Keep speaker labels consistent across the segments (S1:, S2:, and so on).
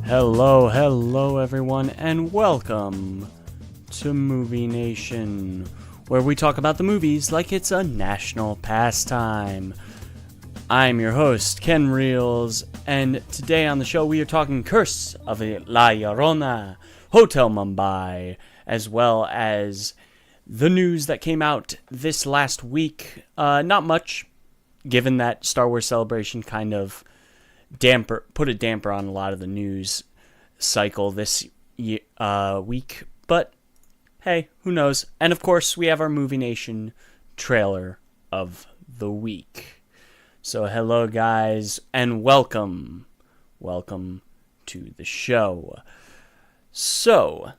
S1: Hello everyone, and welcome to Movie Nation, where we talk about the movies like it's a national pastime. I'm your host, Ken Reels, and today on the show we are talking Curse of La Llorona, Hotel Mumbai, as well as the news that came out this last week. Not much, given that Star Wars Celebration kind of put a damper on a lot of the news cycle this week, but hey, who knows? And of course, we have our Movie Nation trailer of the week. So hello guys, and welcome to the show. So,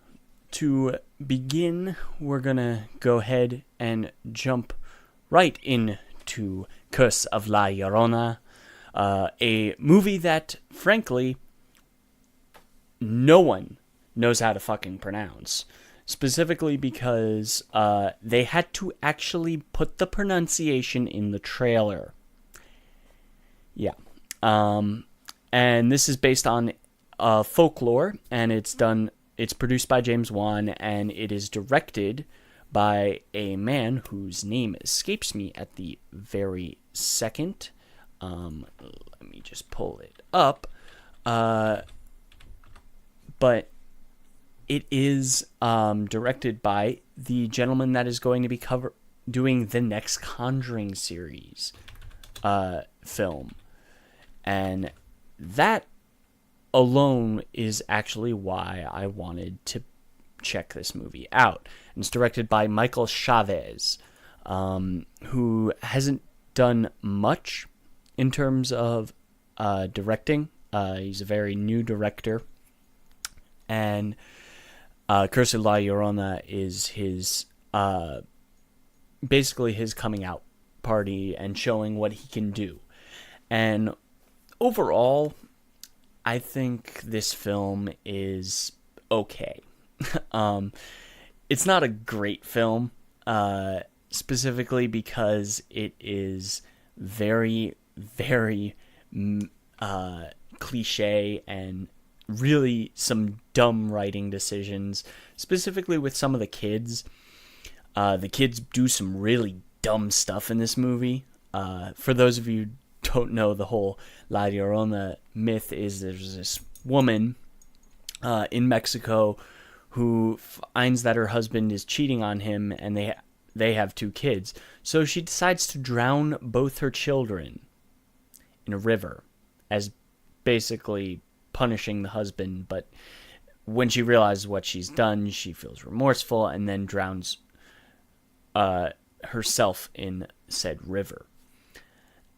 S1: to begin, we're gonna go ahead and jump right into Curse of La Llorona, a movie that, frankly, no one knows how to fucking pronounce. Specifically because they had to actually put the pronunciation in the trailer. Yeah. And this is based on folklore, and it's produced by James Wan, and it is directed by a man whose name escapes me at the very second. Let me just pull it up. But it is directed by the gentleman that is going to be doing the next Conjuring series film. And that alone is actually why I wanted to check this movie out. And it's directed by Michael Chavez, who hasn't done much in terms of directing. He's a very new director. And Curse of La Llorona is his, basically his coming out party and showing what he can do. And overall, I think this film is okay. It's not a great film, specifically because it is very, very cliche and really some dumb writing decisions, specifically with some of the kids. The kids do some really dumb stuff in this movie. For those of you who don't know, the whole La Llorona myth is there's this woman in Mexico who finds that her husband is cheating on him, and they have two kids. So she decides to drown both her children in a river as basically punishing the husband. But when she realizes what she's done, she feels remorseful and then drowns herself in said river.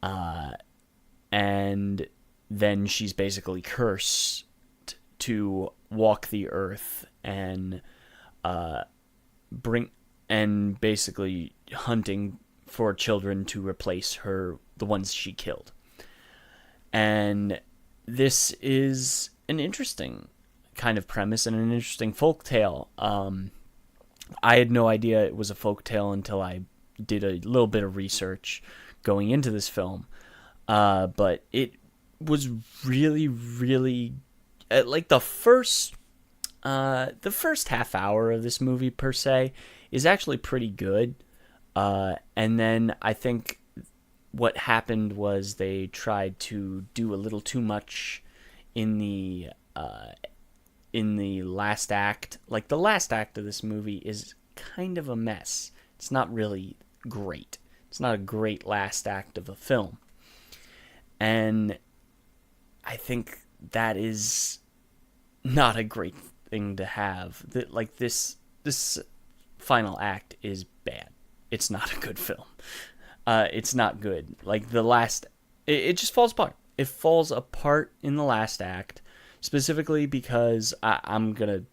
S1: And then she's basically cursed to walk the earth and basically hunting for children to replace the ones she killed. And this is an interesting kind of premise and an interesting folktale. I had no idea it was a folktale until I did a little bit of research going into this film. But it was really, really like the first half hour of this movie per se is actually pretty good. And then I think what happened was they tried to do a little too much in the last act. Like, the last act of this movie is kind of a mess. It's not really great. It's not a great last act of a film. And I think that is not a great thing to have. Like, this final act is bad. It's not a good film. It's not good. Like, it just falls apart. It falls apart in the last act, specifically because I'm gonna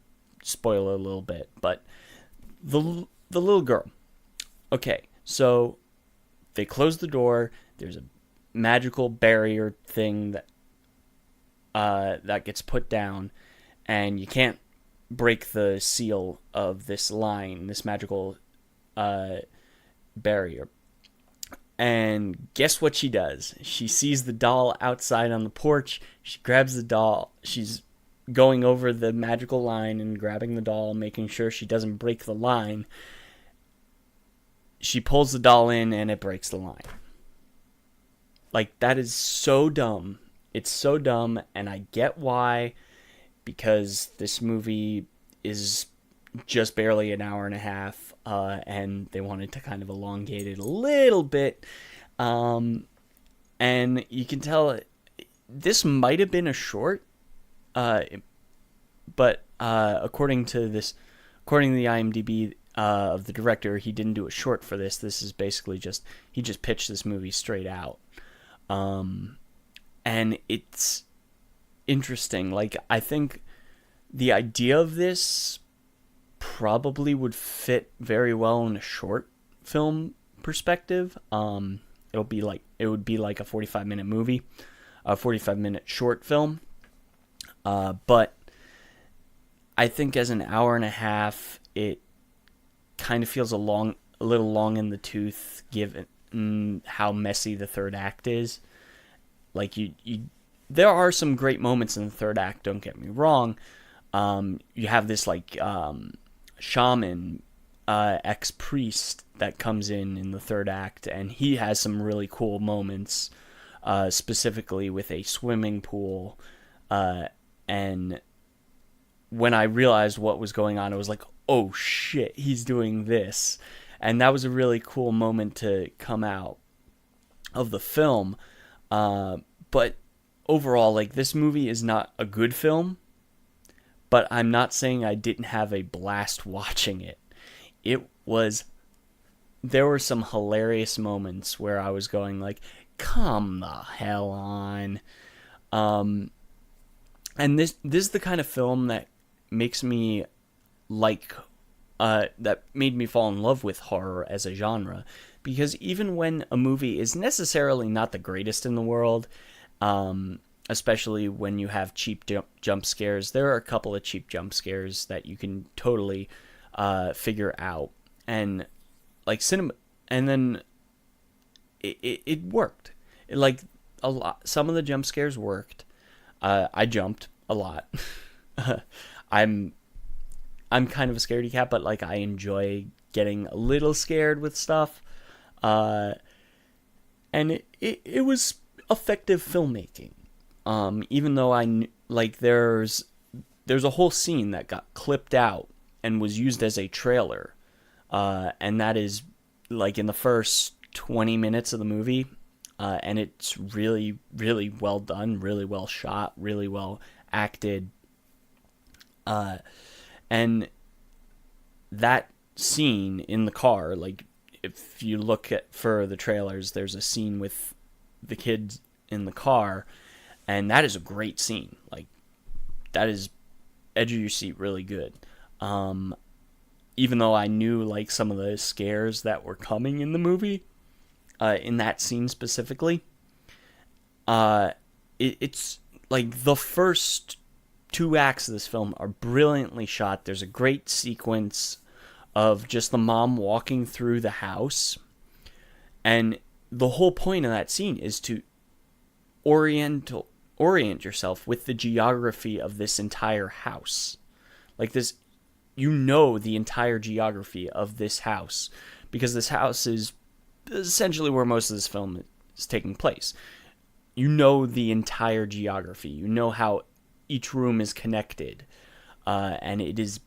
S1: spoil it a little bit, but the little girl. Okay, so they close the door. There's a magical barrier thing that gets put down, and you can't break the seal of this line, this magical barrier. And guess what she does? She sees the doll outside on the porch. She grabs the doll. She's going over the magical line and grabbing the doll, making sure she doesn't break the line. She pulls the doll in and it breaks the line. Like, that is so dumb. It's so dumb, and I get why, because this movie is just barely an hour and a half, and they wanted to kind of elongate it a little bit. And you can tell this might have been a short, but according to the IMDb of the director, he didn't do a short for this. This is basically he just pitched this movie straight out. And it's interesting. Like, I think the idea of this probably would fit very well in a short film perspective. It would be like a 45-minute movie, a 45-minute short film. But I think as an hour and a half, it kind of feels a little long in the tooth, given how messy the third act is. Like, there are some great moments in the third act, don't get me wrong. You have this, like, shaman, ex-priest that comes in the third act, and he has some really cool moments, specifically with a swimming pool. And when I realized what was going on, I was like, oh shit, he's doing this. And that was a really cool moment to come out of the film. But overall, like, this movie is not a good film, but I'm not saying I didn't have a blast watching it. There were some hilarious moments where I was going like, come the hell on. And this is the kind of film that makes me that made me fall in love with horror as a genre, because even when a movie is necessarily not the greatest in the world, especially when you have cheap jump scares, there are a couple of cheap jump scares that you can totally figure out, and like cinema, and then it worked. Like, a lot, some of the jump scares worked. I jumped a lot. I'm kind of a scaredy cat, but like, I enjoy getting a little scared with stuff. And it was effective filmmaking. Even though there's a whole scene that got clipped out and was used as a trailer. And that is like in the first 20 minutes of the movie. And it's really, really well done, really well shot, really well acted. And that scene in the car, like, if you look for the trailers, there's a scene with the kids in the car, and that is a great scene. Like, that is edge of your seat really good. Even though I knew, like, some of the scares that were coming in the movie, in that scene specifically, it's like the first 2 acts of this film are brilliantly shot. There's a great sequence of just the mom walking through the house, and the whole point of that scene is to orient yourself with the geography of this entire house. Like, this, the entire geography of this house, because this house is essentially where most of this film is taking place. You know the entire geography. You know how each room is connected, and it is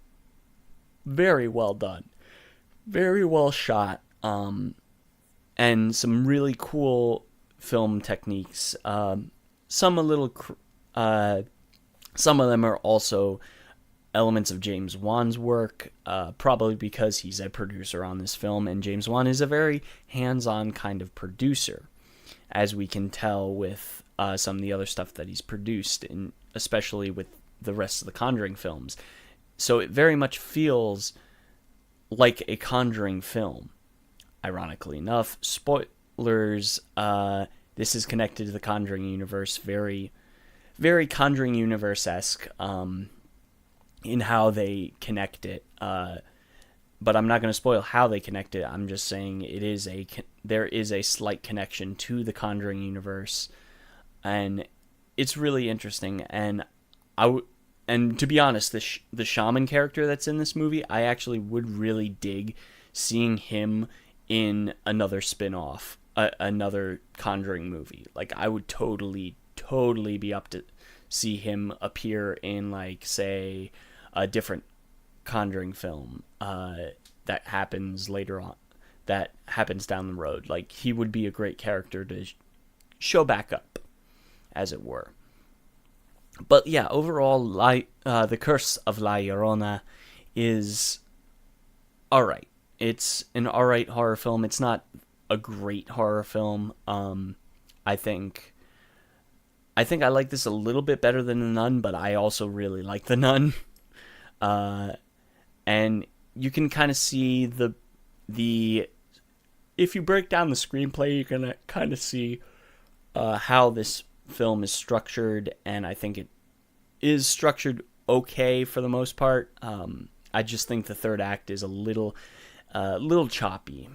S1: very well done, very well shot, and some really cool film techniques. Some of them are also elements of James Wan's work, probably because he's a producer on this film, and James Wan is a very hands-on kind of producer, as we can tell with some of the other stuff that he's produced, and especially with the rest of the Conjuring films. So it very much feels like a Conjuring film. Ironically enough, spoilers, this is connected to the Conjuring universe, very, very Conjuring universe-esque, in how they connect it. But I'm not going to spoil how they connect it. I'm just saying there is a slight connection to the Conjuring universe, and it's really interesting. And and to be honest, the shaman character that's in this movie, I actually would really dig seeing him in another spin-off, another Conjuring movie. Like, I would totally be up to see him appear in, like, say, a different Conjuring film that happens later on, that happens down the road. Like, he would be a great character to show back up, as it were. But yeah, overall, the Curse of La Llorona is alright. It's an alright horror film. It's not a great horror film. I think I like this a little bit better than The Nun, but I also really like The Nun. And you can kind of see the if you break down the screenplay, you're gonna kind of see how this film is structured, and I think it is structured okay for the most part. I just think the third act is a little choppy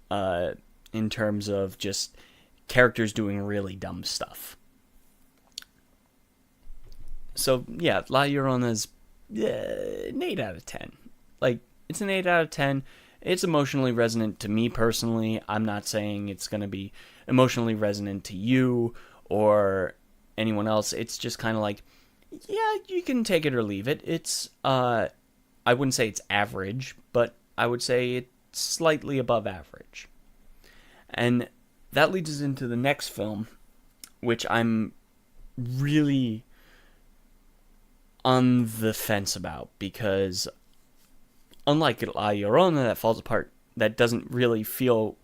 S1: in terms of just characters doing really dumb stuff. So yeah, La Llorona's an 8 out of 10. Like, it's an 8 out of 10. It's emotionally resonant to me personally. I'm not saying it's going to be emotionally resonant to you or anyone else. It's just kind of like, yeah, you can take it or leave it. It's, I wouldn't say it's average, but I would say it's slightly above average. And that leads us into the next film, which I'm really on the fence about, because unlike La Llorona that falls apart, that doesn't really feel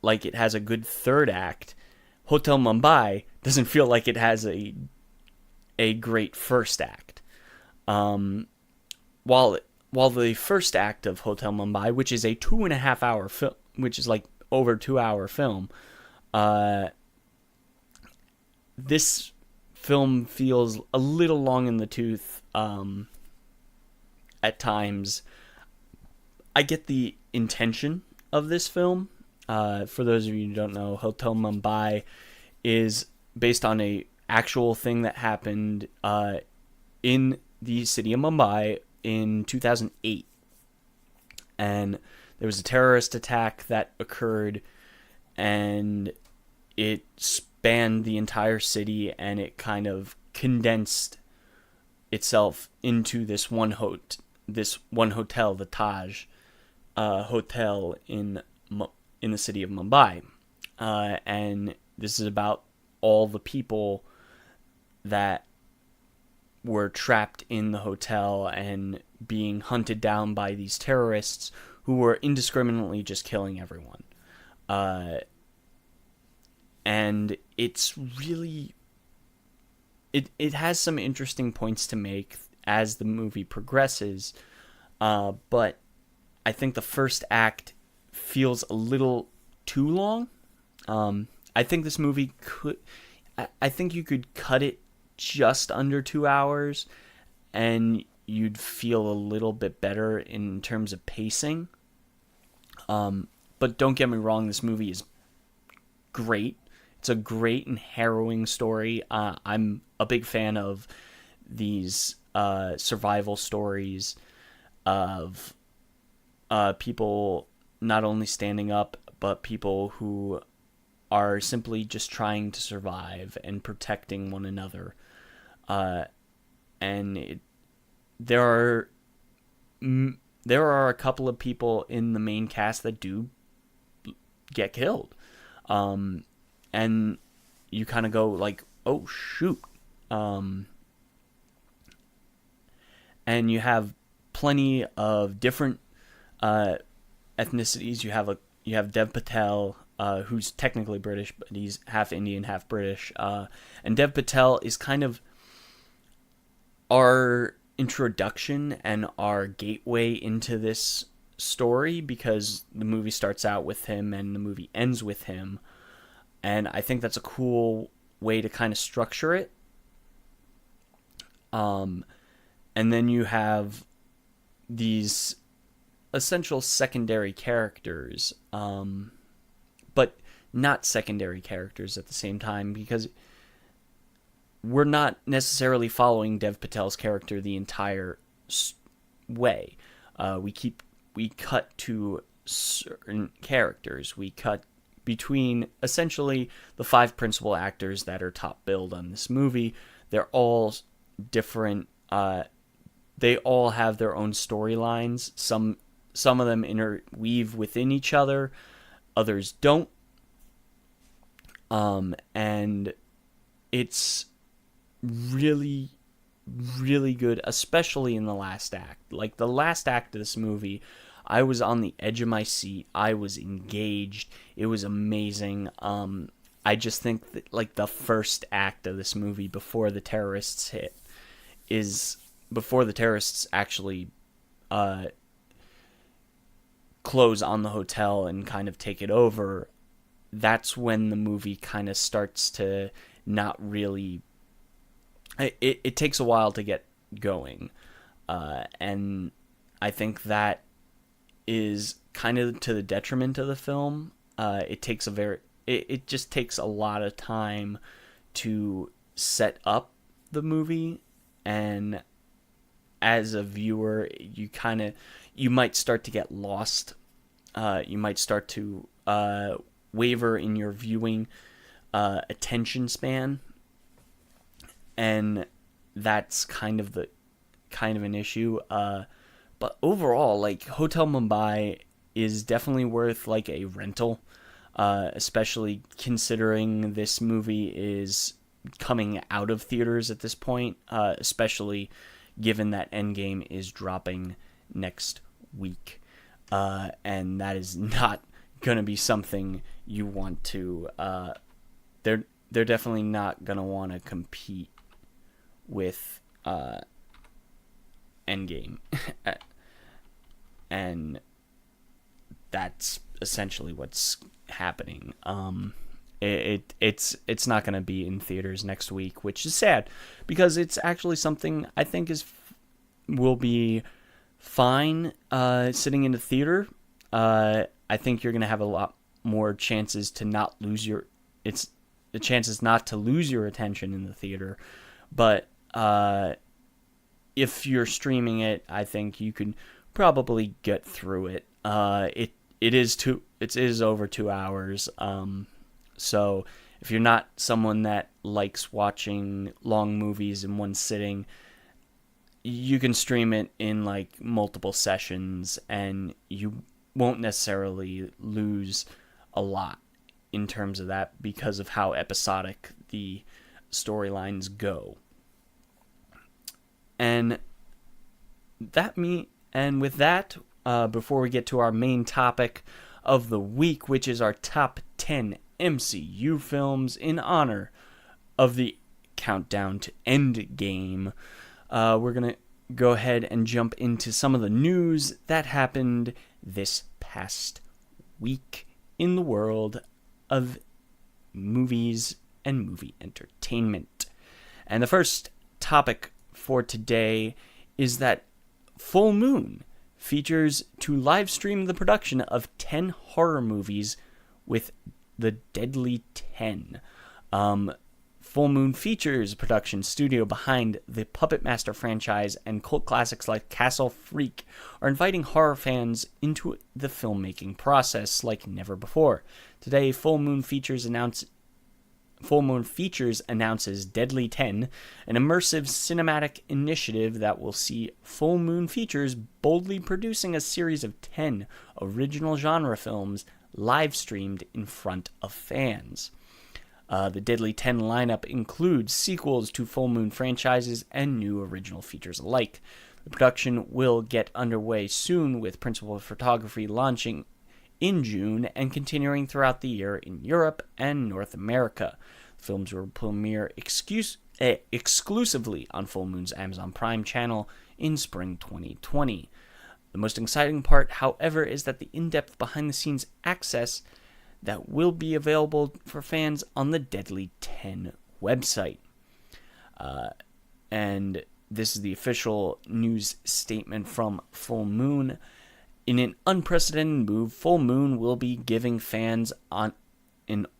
S1: like it has a good third act, Hotel Mumbai doesn't feel like it has a great first act. While the first act of Hotel Mumbai, which is a 2.5 hour film, which is like over 2 hour film, this film feels a little long in the tooth at times. I get the intention of this film. For those of you who don't know, Hotel Mumbai is based on a actual thing that happened in the city of Mumbai in 2008. And there was a terrorist attack that occurred, and it spanned the entire city, and it kind of condensed itself into this one hotel, the Taj Hotel in the city of Mumbai. And this is about all the people that were trapped in the hotel and being hunted down by these terrorists who were indiscriminately just killing everyone. And it's really... It has some interesting points to make as the movie progresses, but I think the first act feels a little too long. I think this movie I think you could cut it just under 2 hours and you'd feel a little bit better in terms of pacing. But don't get me wrong, this movie is great. It's a great and harrowing story. I'm a big fan of these survival stories of people not only standing up, but people who are simply just trying to survive and protecting one another. There are a couple of people in the main cast that do get killed. And you kind of go like, oh, shoot. And you have plenty of different ethnicities. You have Dev Patel, who's technically British, but he's half Indian, half British. And Dev Patel is kind of our introduction and our gateway into this story, because the movie starts out with him and the movie ends with him. And I think that's a cool way to kind of structure it. And then you have these essential secondary characters, but not secondary characters at the same time, because we're not necessarily following Dev Patel's character the entire way. We cut to certain characters. We cut between essentially the 5 principal actors that are top billed on this movie. They're all different. They all have their own storylines. Some of them interweave within each other. Others don't. And it's really, really good, especially in the last act. Like, the last act of this movie, I was on the edge of my seat. I was engaged. It was amazing. I just think that, like, the first act of this movie before the terrorists before the terrorists actually close on the hotel and kind of take it over, that's when the movie kind of starts to not really... It takes a while to get going. And I think that is kind of to the detriment of the film. It just takes a lot of time to set up the movie, and as a viewer, you might start to get lost. You might start to waver in your viewing attention span, and that's kind of an issue. But overall, like, Hotel Mumbai is definitely worth like a rental, especially considering this movie is coming out of theaters at this point, especially given that Endgame is dropping next week. And that is not going to be something you want to... They're definitely not going to want to compete with Endgame. And that's essentially what's happening. It's not going to be in theaters next week, which is sad, because it's actually something I think will be fine sitting in the theater. I think you're going to have a lot more chances to not lose your attention in the theater. But if you're streaming it, I think you can probably get through it. It is over 2 hours. So if you're not someone that likes watching long movies in one sitting, you can stream it in like multiple sessions, and you won't necessarily lose a lot in terms of that, because of how episodic the storylines go. And with that, before we get to our main topic of the week, which is our top 10 MCU films in honor of the countdown to Endgame, we're going to go ahead and jump into some of the news that happened this past week in the world of movies and movie entertainment. And the first topic for today is that Full Moon features to live stream the production of 10 horror movies with the Deadly 10. Full Moon Features production studio behind the Puppet Master franchise and cult classics like Castle Freak are inviting horror fans into the filmmaking process like never before. Today, Full Moon Features announces Deadly 10, an immersive cinematic initiative that will see Full Moon Features boldly producing a series of 10 original genre films live streamed in front of fans. The Deadly 10 lineup includes sequels to Full Moon franchises and new original features alike. The production will get underway soon, with principal photography launching in June and continuing throughout the year in Europe and North America. Films will premiere exclusively on Full Moon's Amazon Prime channel in spring 2020. The most exciting part, however, is that the in-depth behind-the-scenes access that will be available for fans on the Deadly 10 website. And this is the official news statement from Full Moon. In an unprecedented move, Full Moon will be giving fans an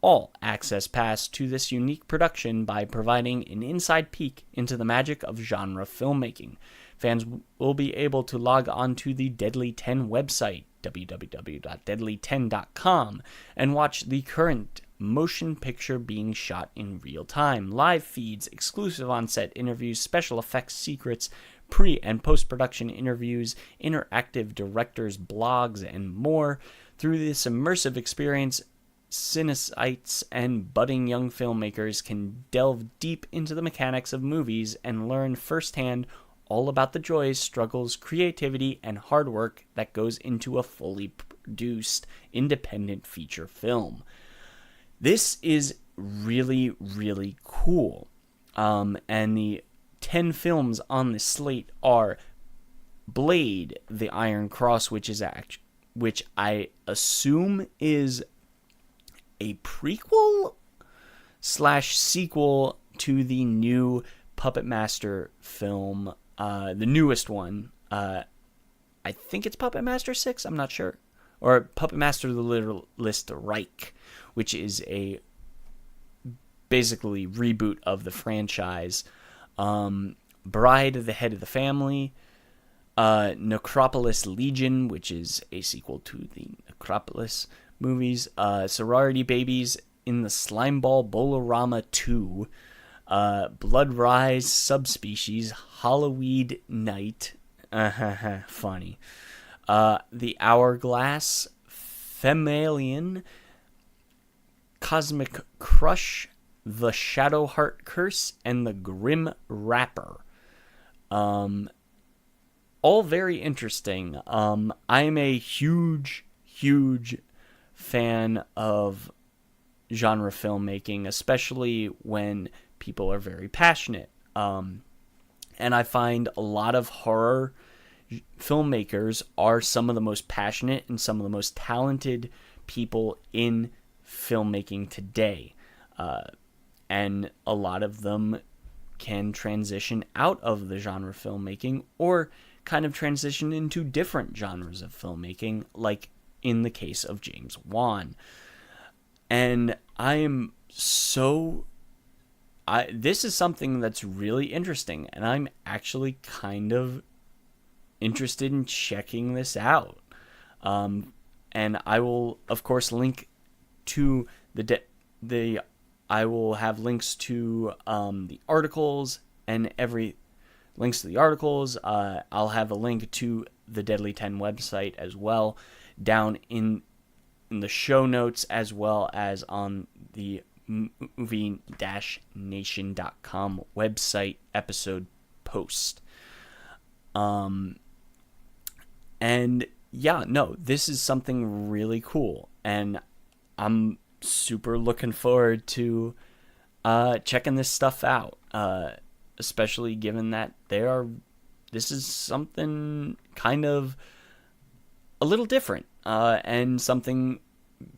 S1: all-access access pass to this unique production by providing an inside peek into the magic of genre filmmaking. Fans will be able to log on to the Deadly 10 website, www.deadly10.com, and watch the current motion picture being shot in real time, live feeds, exclusive on-set interviews, special effects secrets, pre- and post-production interviews, interactive directors' blogs, and more. Through this immersive experience, cinesites and budding young filmmakers can delve deep into the mechanics of movies and learn firsthand all about the joys, struggles, creativity, and hard work that goes into a fully produced independent feature film. This is really, really cool. And the 10 films on the slate are Blade, The Iron Cross, which I assume is a prequel / sequel to the new Puppet Master film, the newest one. I think it's Puppet Master 6, I'm not sure. Or Puppet Master the Literalist Reich, which is a basically reboot of the franchise. Bride, the Head of the Family, Necropolis Legion, which is a sequel to the Necropolis movies, Sorority Babies in the Slimeball Bolorama 2, Blood Rise Subspecies, Halloween Night, funny, The Hourglass, Femalian, Cosmic Crush, The Shadowheart Curse, and The Grim Rapper. All very interesting. I'm a huge fan of genre filmmaking, especially when people are very passionate. And I find a lot of horror filmmakers are some of the most passionate and some of the most talented people in filmmaking today. And a lot of them can transition out of the genre filmmaking or kind of transition into different genres of filmmaking, like in the case of James Wan. And this is something that's really interesting, and I'm actually kind of interested in checking this out. And I will, of course, link to I will have links to the articles and links to the articles. I'll have a link to the Deadly 10 website as well down in the show notes, as well as on the movie-nation.com website episode post. And yeah, no, this is something really cool, and I'm super looking forward to checking this stuff out, especially given that this is something kind of a little different, and something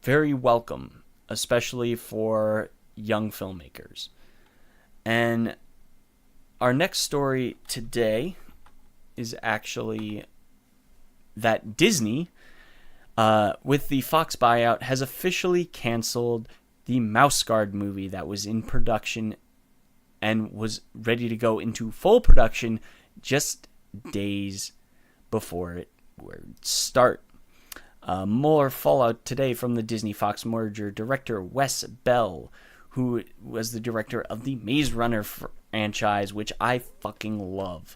S1: very welcome, especially for young filmmakers. And our next story today is actually that Disney, with the Fox buyout, has officially canceled the Mouse Guard movie that was in production and was ready to go into full production just days before it would start. More fallout today from the Disney-Fox merger. Director Wes Bell, who was the director of the Maze Runner franchise, which I fucking love,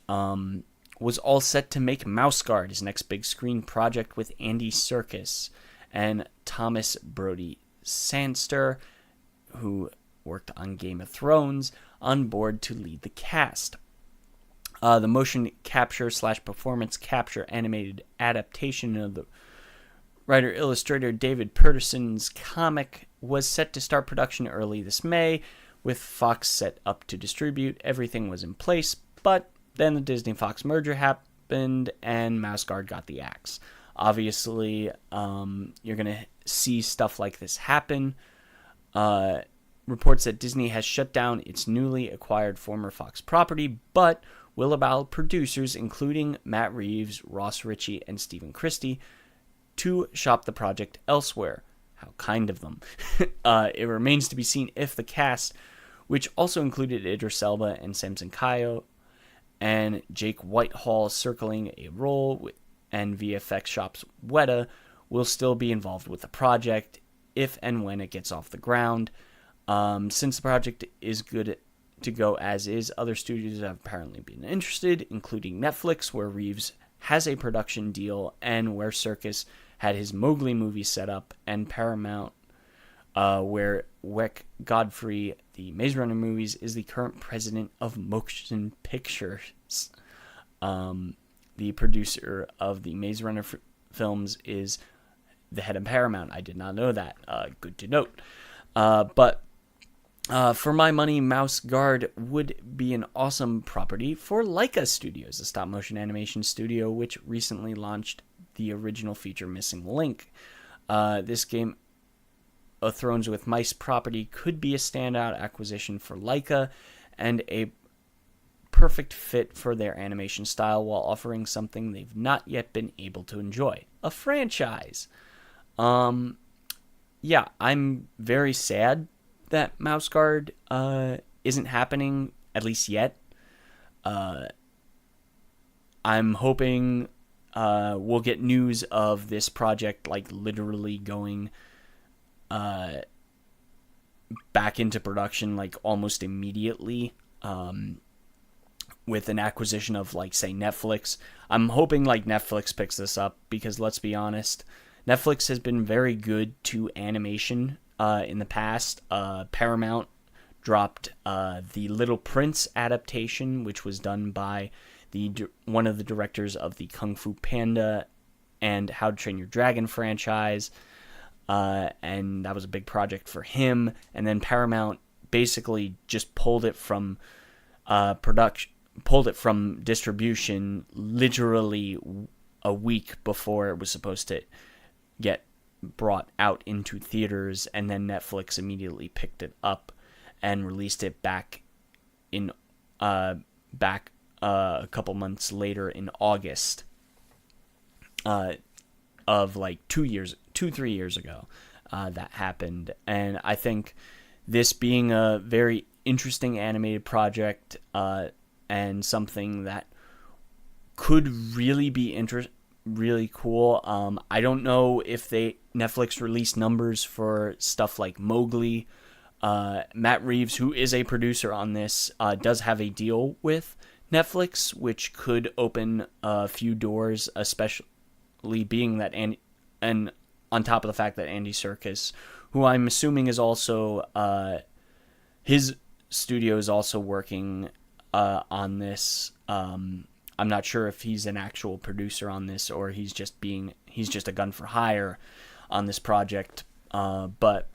S1: was all set to make Mouse Guard, his next big screen project, with Andy Serkis and Thomas Brody Sangster, who worked on Game of Thrones, on board to lead the cast. The motion capture / performance capture animated adaptation of the writer-illustrator David Peterson's comic was set to start production early this May, with Fox set up to distribute. Everything was in place, but then the Disney-Fox merger happened, and Mouse Guard got the axe. Obviously, you're going to see stuff like this happen. Reports that Disney has shut down its newly acquired former Fox property, but will allow producers, including Matt Reeves, Ross Ritchie, and Stephen Christie, to shop the project elsewhere. How kind of them. It remains to be seen if the cast, which also included Idris Elba and Samson Kayo, and Jake Whitehall circling a role, and VFX Shop's Weta, will still be involved with the project if and when it gets off the ground. Since the project is good to go as is, other studios have apparently been interested, including Netflix, where Reeves has a production deal, and where Serkis had his Mowgli movie set up, and Paramount, where Weck Godfrey, the Maze Runner movies, is the current president of Motion Pictures. The producer of the Maze Runner films is the head of Paramount. I did not know that. Good to note. But for my money, Mouse Guard would be an awesome property for Laika Studios, a stop-motion animation studio which recently launched the original feature Missing Link. This Game of Thrones with Mice property could be a standout acquisition for Laika and a perfect fit for their animation style while offering something they've not yet been able to enjoy, a franchise. Yeah, I'm very sad that Mouse Guard isn't happening, at least yet. I'm hoping we'll get news of this project like literally going back into production like almost immediately, with an acquisition of like, say, Netflix. I'm hoping like Netflix picks this up, because let's be honest, Netflix has been very good to animation in the past. Paramount dropped the Little Prince adaptation, which was done by one of the directors of the Kung Fu Panda and How to Train Your Dragon franchise, and that was a big project for him. And then Paramount basically just pulled it from distribution literally a week before it was supposed to get brought out into theaters, and then Netflix immediately picked it up and released it back a couple months later in August of like 3 years ago. That happened, and I think this being a very interesting animated project and something that could really be really cool. I don't know if Netflix released numbers for stuff like Mowgli. Matt Reeves, who is a producer on this, does have a deal with Netflix, which could open a few doors, especially being that and on top of the fact that Andy Serkis, who I'm assuming is also his studio is also working on this. I'm not sure if he's an actual producer on this or he's just a gun for hire on this project. But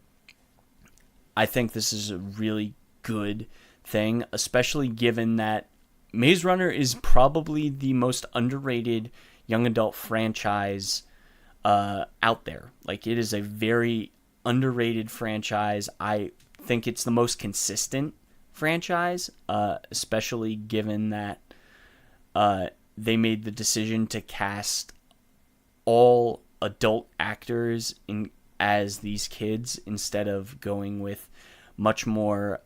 S1: I think this is a really good thing, especially given that Maze Runner is probably the most underrated young adult franchise out there. Like, it is a very underrated franchise. I think it's the most consistent franchise, especially given that they made the decision to cast all adult actors as these kids instead of going with much more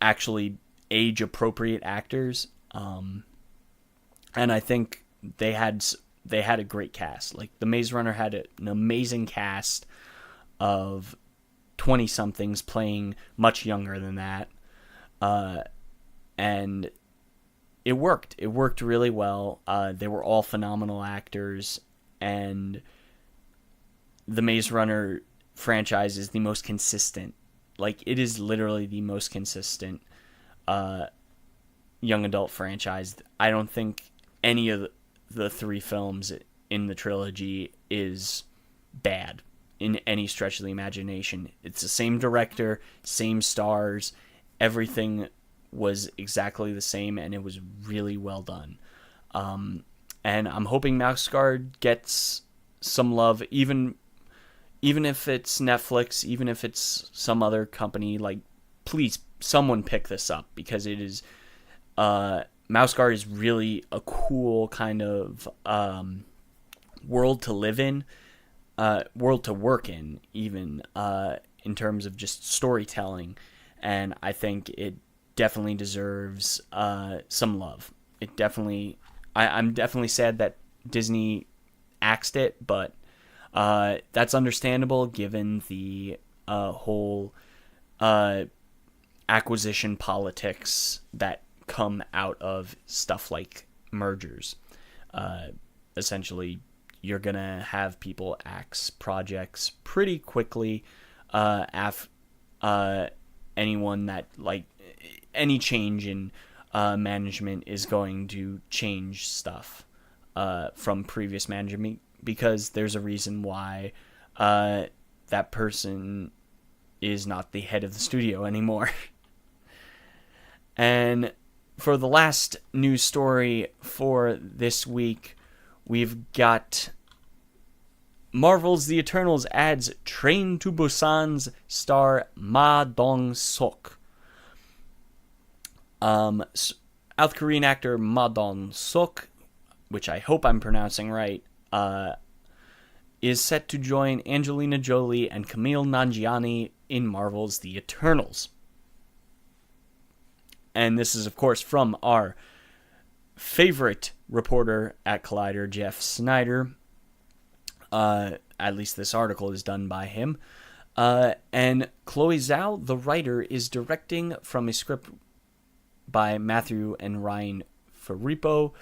S1: actually age-appropriate actors. And I think they had a great cast. Like, the Maze Runner had an amazing cast of 20-somethings playing much younger than that. And it worked. It worked really well. They were all phenomenal actors, and the Maze Runner franchise is the most consistent. Like, it is literally the most consistent young adult franchise. I don't think any of the three films in the trilogy is bad in any stretch of the imagination. It's the same director, same stars, everything was exactly the same, and it was really well done. And I'm hoping Mouse Guard gets some love, even if it's Netflix, even if it's some other company. Like, please, someone pick this up, because it is Mouse Guard is really a cool kind of world to live in. world to work in, even in terms of just storytelling, and I think it definitely deserves some love. It definitely, I'm definitely sad that Disney axed it, but that's understandable given the whole acquisition politics that come out of stuff like mergers. Essentially, you're gonna have people axe projects pretty quickly. Anyone that like any change in management is going to change stuff from previous management, because there's a reason why that person is not the head of the studio anymore. And for the last news story for this week, we've got Marvel's The Eternals adds Train to Busan's star Ma Dong-seok. South Korean actor Ma Dong-seok, which I hope I'm pronouncing right, is set to join Angelina Jolie and Kumail Nanjiani in Marvel's The Eternals. And this is, of course, from our favorite reporter at Collider, Jeff Snyder. At least this article is done by him. And Chloe Zhao, the writer, is directing from a script by Matthew and Ryan Filippo,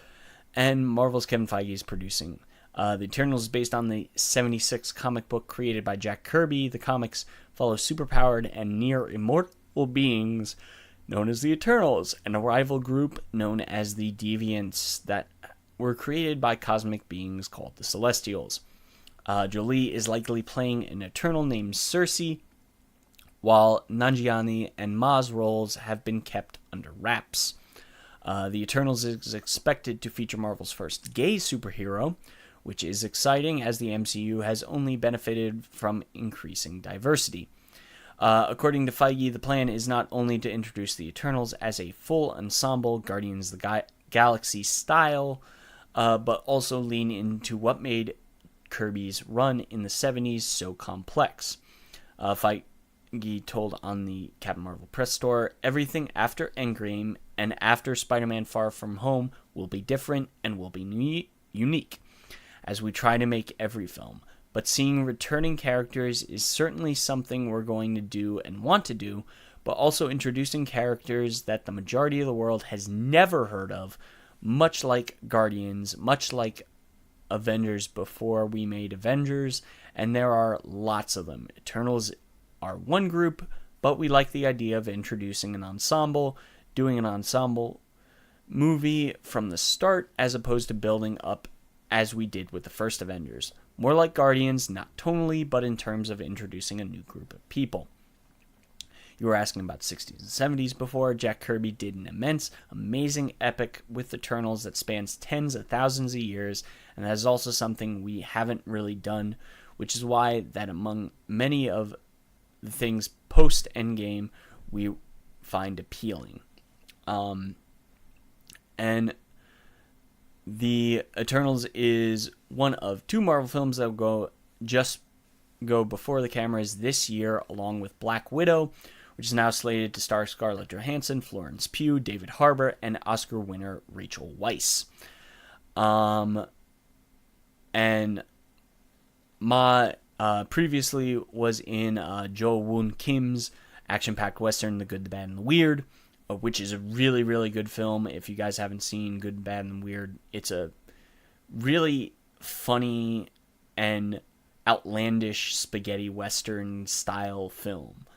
S1: and Marvel's Kevin Feige is producing. The Eternals is based on the 76 comic book created by Jack Kirby. The comics follow superpowered and near immortal beings known as the Eternals, and a rival group known as the Deviants that were created by cosmic beings called the Celestials. Jolie is likely playing an Eternal named Cersei, while Nanjiani and Ma's roles have been kept under wraps. The Eternals is expected to feature Marvel's first gay superhero, which is exciting as the MCU has only benefited from increasing diversity. According to Feige, the plan is not only to introduce the Eternals as a full ensemble Guardians of the Galaxy style, but also lean into what made Kirby's run in the 70s so complex. Feige told on the Captain Marvel press tour, everything after Endgame and after Spider-Man Far From Home will be different and will be unique, as we try to make every film. But seeing returning characters is certainly something we're going to do and want to do, but also introducing characters that the majority of the world has never heard of, much like Guardians, much like Avengers before we made Avengers, and there are lots of them. Eternals are one group, but we like the idea of introducing an ensemble, doing an ensemble movie from the start, as opposed to building up as we did with the first Avengers. More like Guardians, not tonally, but in terms of introducing a new group of people. You were asking about 60s and 70s before. Jack Kirby did an immense, amazing epic with Eternals that spans tens of thousands of years, and that is also something we haven't really done, which is why that among many of the things post-Endgame we find appealing. And The Eternals is one of two Marvel films that will go before the cameras this year, along with Black Widow, which is now slated to star Scarlett Johansson, Florence Pugh, David Harbour, and Oscar winner Rachel Weisz. And Ma previously was in Jo Woon Kim's action-packed western, The Good, the Bad, and the Weird, which is a really, really good film. If you guys haven't seen Good, Bad, and Weird, it's a really funny and outlandish spaghetti western style film.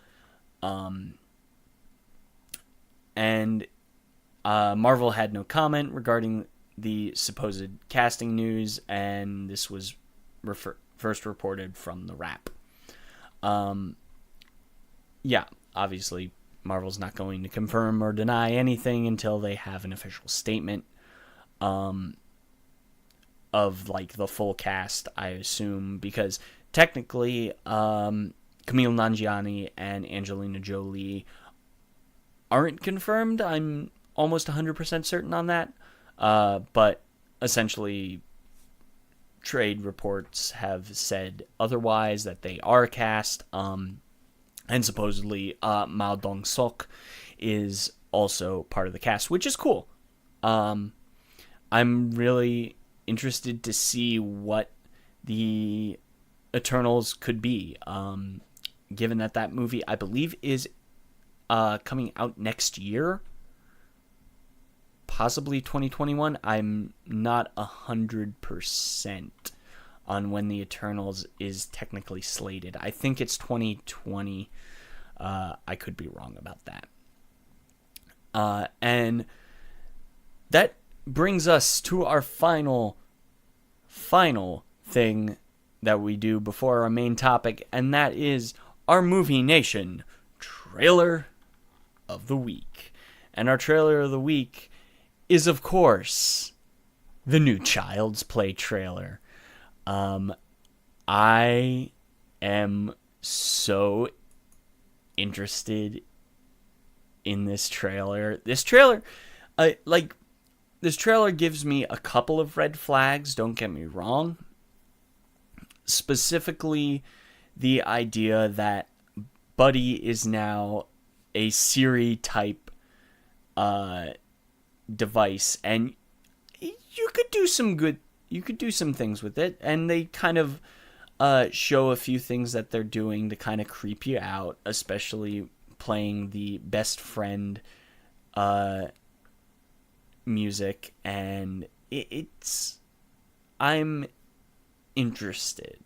S1: And Marvel had no comment regarding the supposed casting news, and this was first reported from The Wrap. Yeah, obviously Marvel's not going to confirm or deny anything until they have an official statement of like the full cast, I assume, because technically Kumail Nanjiani and Angelina Jolie aren't confirmed. I'm almost 100% certain on that, but essentially trade reports have said otherwise, that they are cast, and supposedly Mao Dong-seok is also part of the cast, which is cool. I'm really interested to see what the Eternals could be, given that movie, I believe, is coming out next year, possibly 2021. I'm not 100% on when the Eternals is technically slated. I think it's 2020. I could be wrong about that. And that brings us to our final thing that we do before our main topic, and that is our Movie Nation Trailer of the Week. And our Trailer of the Week is, of course, the new Child's Play trailer. I am so interested in this trailer. This trailer gives me a couple of red flags, don't get me wrong. Specifically, the idea that Buddy is now a Siri type device, and you could do some things with it, and they kind of show a few things that they're doing to kind of creep you out, especially playing the best friend music, and I'm interested.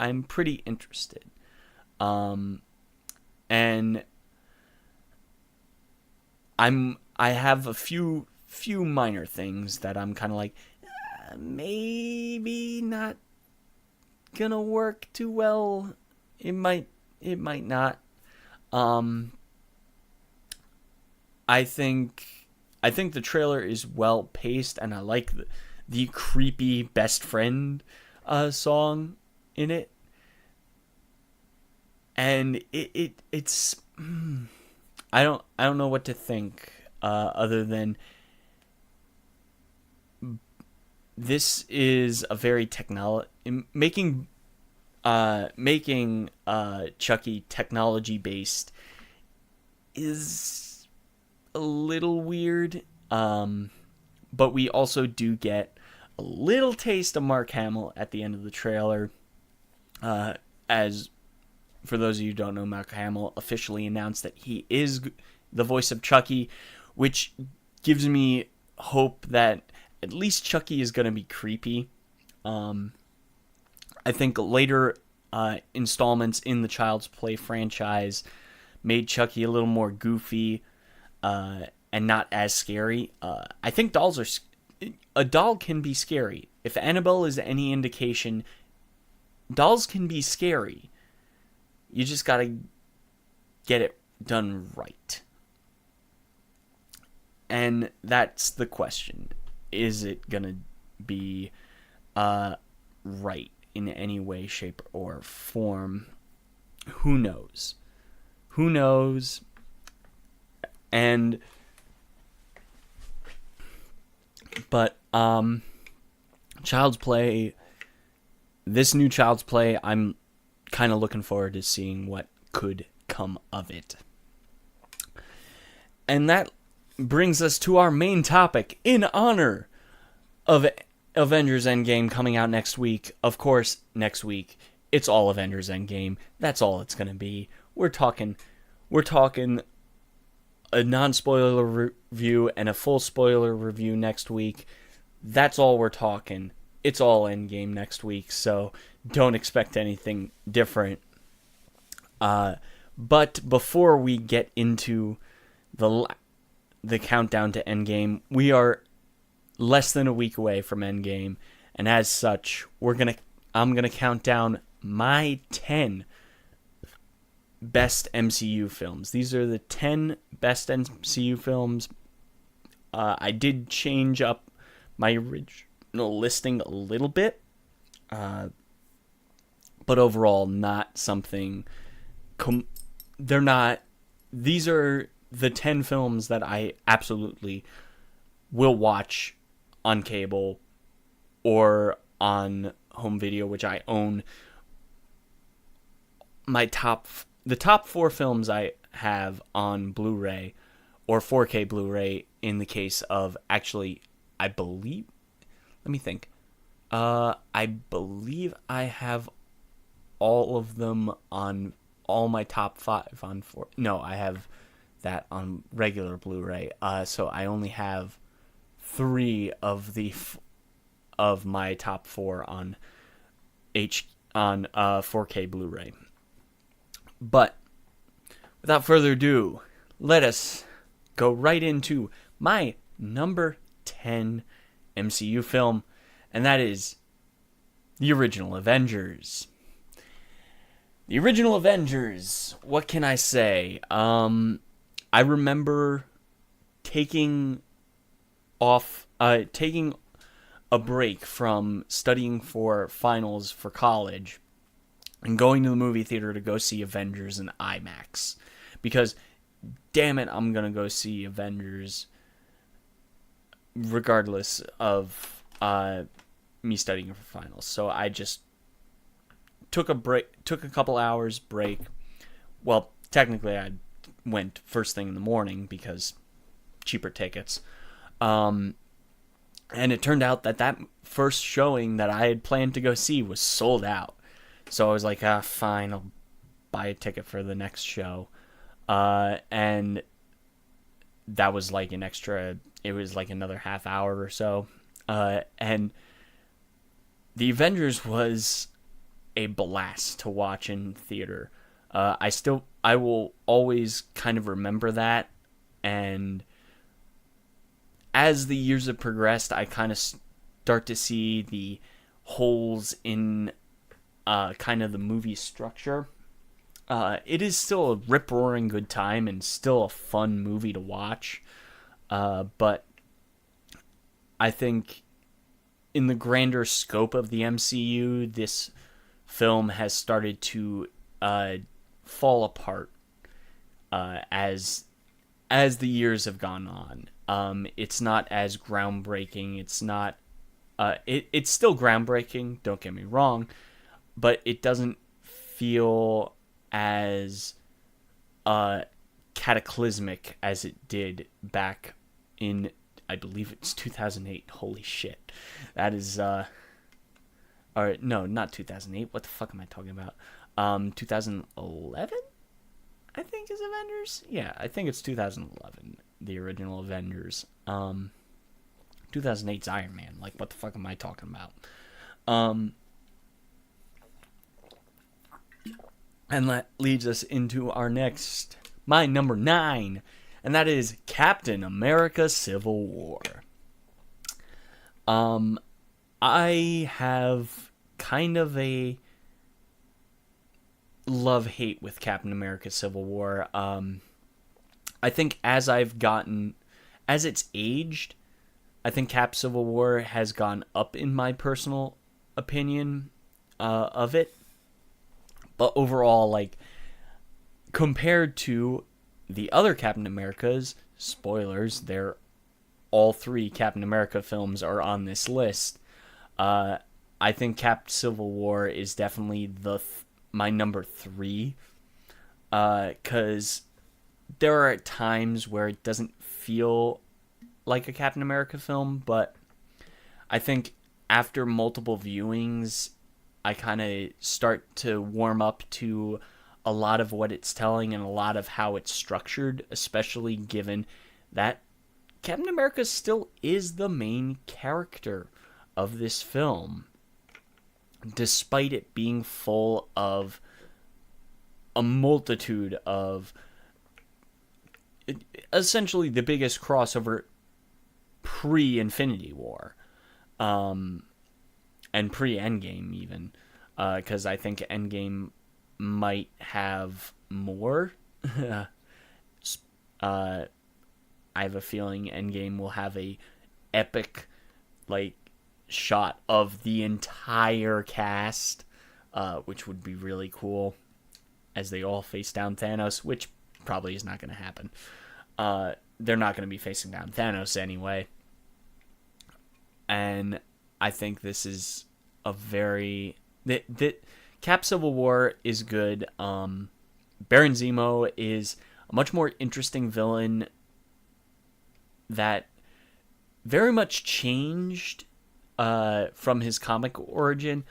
S1: I'm pretty interested. And I have a few minor things that I'm kind of like, maybe not gonna work too well. It might not. I think the trailer is well paced, and I like the creepy best friend song in it. And it's I don't know what to think other than this is a very making Chucky technology based is a little weird, but we also do get a little taste of Mark Hamill at the end of the trailer. As for those of you who don't know, Mark Hamill officially announced that he is the voice of Chucky, which gives me hope that at least Chucky is going to be creepy. I think later installments in the Child's Play franchise made Chucky a little more goofy and not as scary. I think a doll can be scary. If Annabelle is any indication, dolls can be scary. You just gotta get it done right. And that's the question. Is it gonna be right in any way, shape, or form? Who knows? But Child's Play, this new Child's Play, I'm kind of looking forward to seeing what could come of it. And that brings us to our main topic in honor of Avengers Endgame coming out next week. Of course, next week, it's all Avengers Endgame. That's all it's going to be. We're talking a non-spoiler review and a full spoiler review next week. That's all we're talking. It's all Endgame next week, so don't expect anything different. But before we get into the countdown to Endgame, we are less than a week away from Endgame, and as such, I'm gonna count down my 10 best MCU films. These are the 10 best MCU films. I did change up my original listing a little bit, but overall not something they're not. These are the 10 films that I absolutely will watch on cable or on home video, which I own. The top 4 films I have on Blu-ray or 4K Blu-ray in the case of, actually, I believe, let me think. I believe I have all of them on all my top 5 on 4. No, I have that on regular Blu-ray. So I only have 3 of my top 4 on 4K Blu-ray. But without further ado, let us go right into my number 10 MCU film, and that is the original Avengers. The original Avengers, what can I say? I remember taking a break from studying for finals for college and going to the movie theater to go see Avengers in IMAX. Because, damn it, I'm going to go see Avengers regardless of me studying for finals. So I just took a couple hours break. Well, technically I went first thing in the morning because cheaper tickets. And it turned out that first showing that I had planned to go see was sold out. So I was like, fine, I'll buy a ticket for the next show. And that was like it was like another half hour or so. And the Avengers was a blast to watch in theater. I will always kind of remember that. And as the years have progressed, I kind of start to see the holes in kind of the movie structure. It is still a rip-roaring good time and still a fun movie to watch. But I think in the grander scope of the MCU, this film has started to fall apart as the years have gone on. It's not as groundbreaking. It's not. It's still groundbreaking. Don't get me wrong, but it doesn't feel as cataclysmic as it did back in, I believe it's 2008. Holy shit, that is. Or no, not 2008. What the fuck am I talking about? 2011. I think is Avengers. Yeah, I think it's 2011. The original Avengers. 2008's Iron Man. Like, what the fuck am I talking about? And that leads us into my number 9, and that is Captain America: Civil War. I have kind of a love-hate with Captain America: Civil War. I think as it's aged, I think Cap Civil War has gone up in my personal opinion of it. But overall, like, compared to the other Captain Americas, spoilers, all 3 Captain America films are on this list. I think Cap Civil War is definitely my number 3. Because there are times where it doesn't feel like a Captain America film, but I think after multiple viewings, I kind of start to warm up to a lot of what it's telling and a lot of how it's structured, especially given that Captain America still is the main character of this film, despite it being full of a multitude of essentially the biggest crossover pre-Infinity War. And pre-Endgame even, because I think Endgame might have more. I have a feeling Endgame will have a epic, like, shot of the entire cast, which would be really cool, as they all face down Thanos, which probably is not going to happen. They're not going to be facing down Thanos anyway. And I think this is a very that Cap Civil War is good. Baron Zemo is a much more interesting villain that very much changed from his comic origin,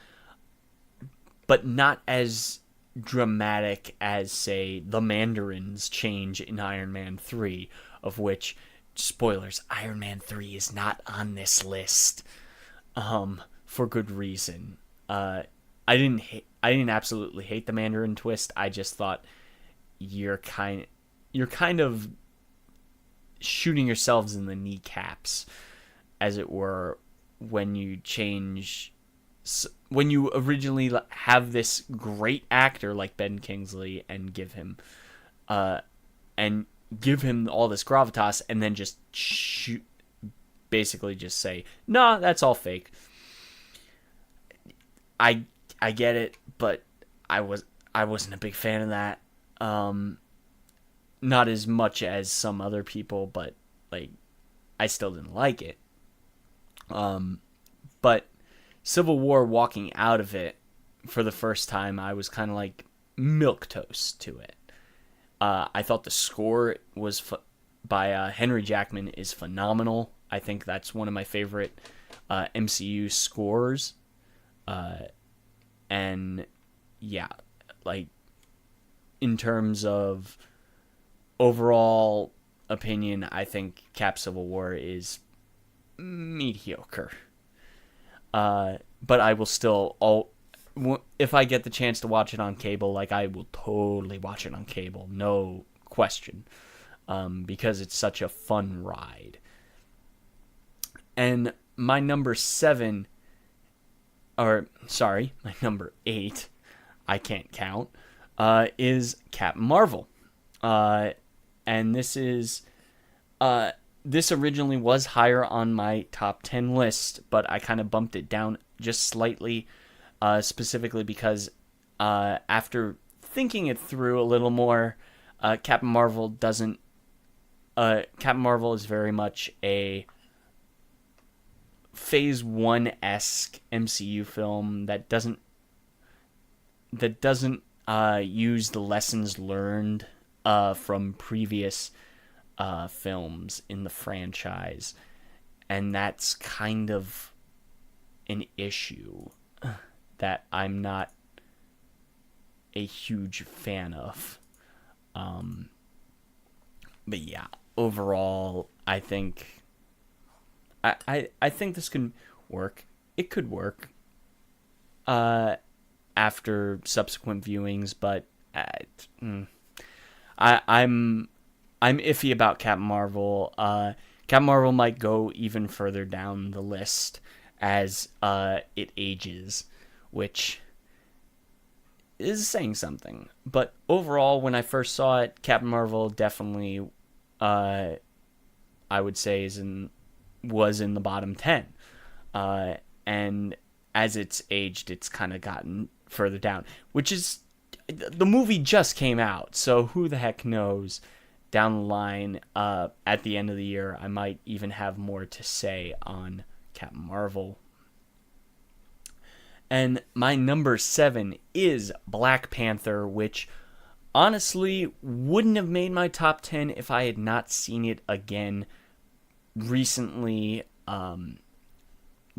S1: but not as dramatic as, say, the Mandarin's change in Iron Man 3, of which, spoilers, Iron Man 3 is not on this list, for good reason. I didn't absolutely hate the Mandarin twist. I just thought you're kind of shooting yourselves in the kneecaps, as it were, when you originally have this great actor like Ben Kingsley and give him all this gravitas, and then just basically just say, nah, that's all fake. I get it, but I wasn't a big fan of that. Not as much as some other people, but like I still didn't like it. But Civil War, walking out of it for the first time, I was kind of like milquetoast to it. I thought the score was by Henry Jackman is phenomenal. I think that's one of my favorite MCU scores. And yeah, like in terms of overall opinion, I think Cap Civil War is mediocre. But I will still, if I get the chance to watch it on cable, like I will totally watch it on cable, no question, because it's such a fun ride. And my number 8, I can't count, is Captain Marvel. And this originally was higher on my top 10 list, but I kind of bumped it down just slightly, specifically because after thinking it through a little more, Captain Marvel is very much a Phase 1-esque MCU film that doesn't use the lessons learned from previous films in the franchise, and that's kind of an issue that I'm not a huge fan of. But yeah, overall, I think I think this can work. It could work after subsequent viewings, but I'm iffy about Captain Marvel. Captain Marvel might go even further down the list as it ages, which is saying something. But overall, when I first saw it, Captain Marvel definitely, I would say, was in the bottom 10. And as it's aged, it's kind of gotten further down, which is, the movie just came out, so who the heck knows, down the line, at the end of the year, I might even have more to say on Captain Marvel. And my number 7 is Black Panther, which honestly wouldn't have made my top 10 if I had not seen it again recently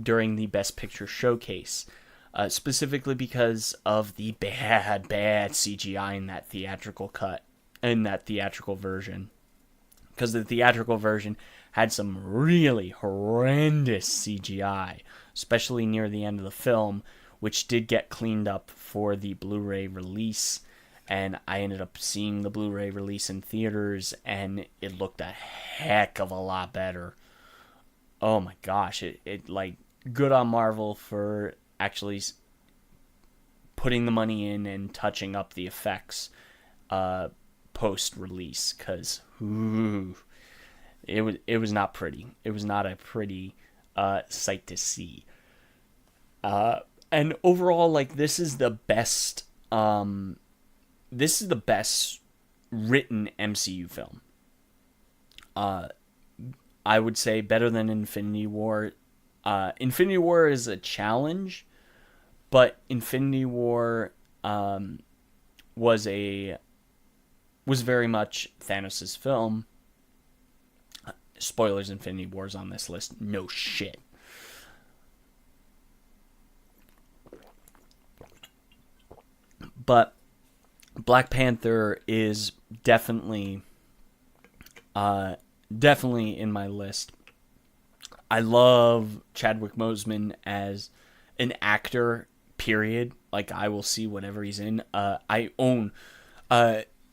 S1: during the Best Picture showcase. Specifically because of the bad CGI in that theatrical cut, in that theatrical version. Because the theatrical version had some really horrendous CGI, especially near the end of the film, which did get cleaned up for the Blu-ray release. And I ended up seeing the Blu-ray release in theaters, and it looked a heck of a lot better. Oh my gosh, it like, good on Marvel for actually putting the money in and touching up the effects post-release, because it was not pretty. It was not a pretty sight to see. And overall, like, this is the best written MCU film. I would say better than Infinity War. Infinity War is a challenge, But Infinity War was very much Thanos' film. Spoilers, Infinity War's on this list. No shit. But Black Panther is definitely in my list. I love Chadwick Boseman as an actor, period. Like, I will see whatever he's in. I own...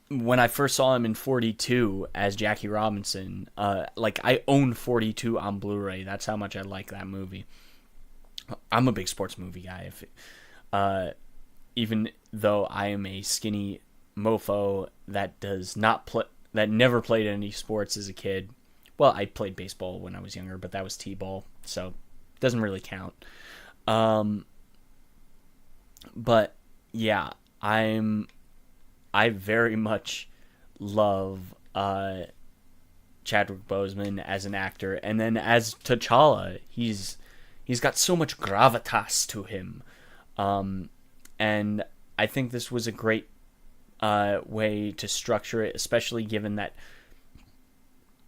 S1: when I first saw him in 42 as Jackie Robinson, I own 42 on Blu-ray. That's how much I like that movie. I'm a big sports movie guy. Even though I am a skinny mofo that that never played any sports as a kid. Well, I played baseball when I was younger, but that was t-ball, so it doesn't really count. But yeah, I very much love Chadwick Boseman as an actor, and then as T'Challa, he's got so much gravitas to him, and I think this was a great way to structure it, especially given that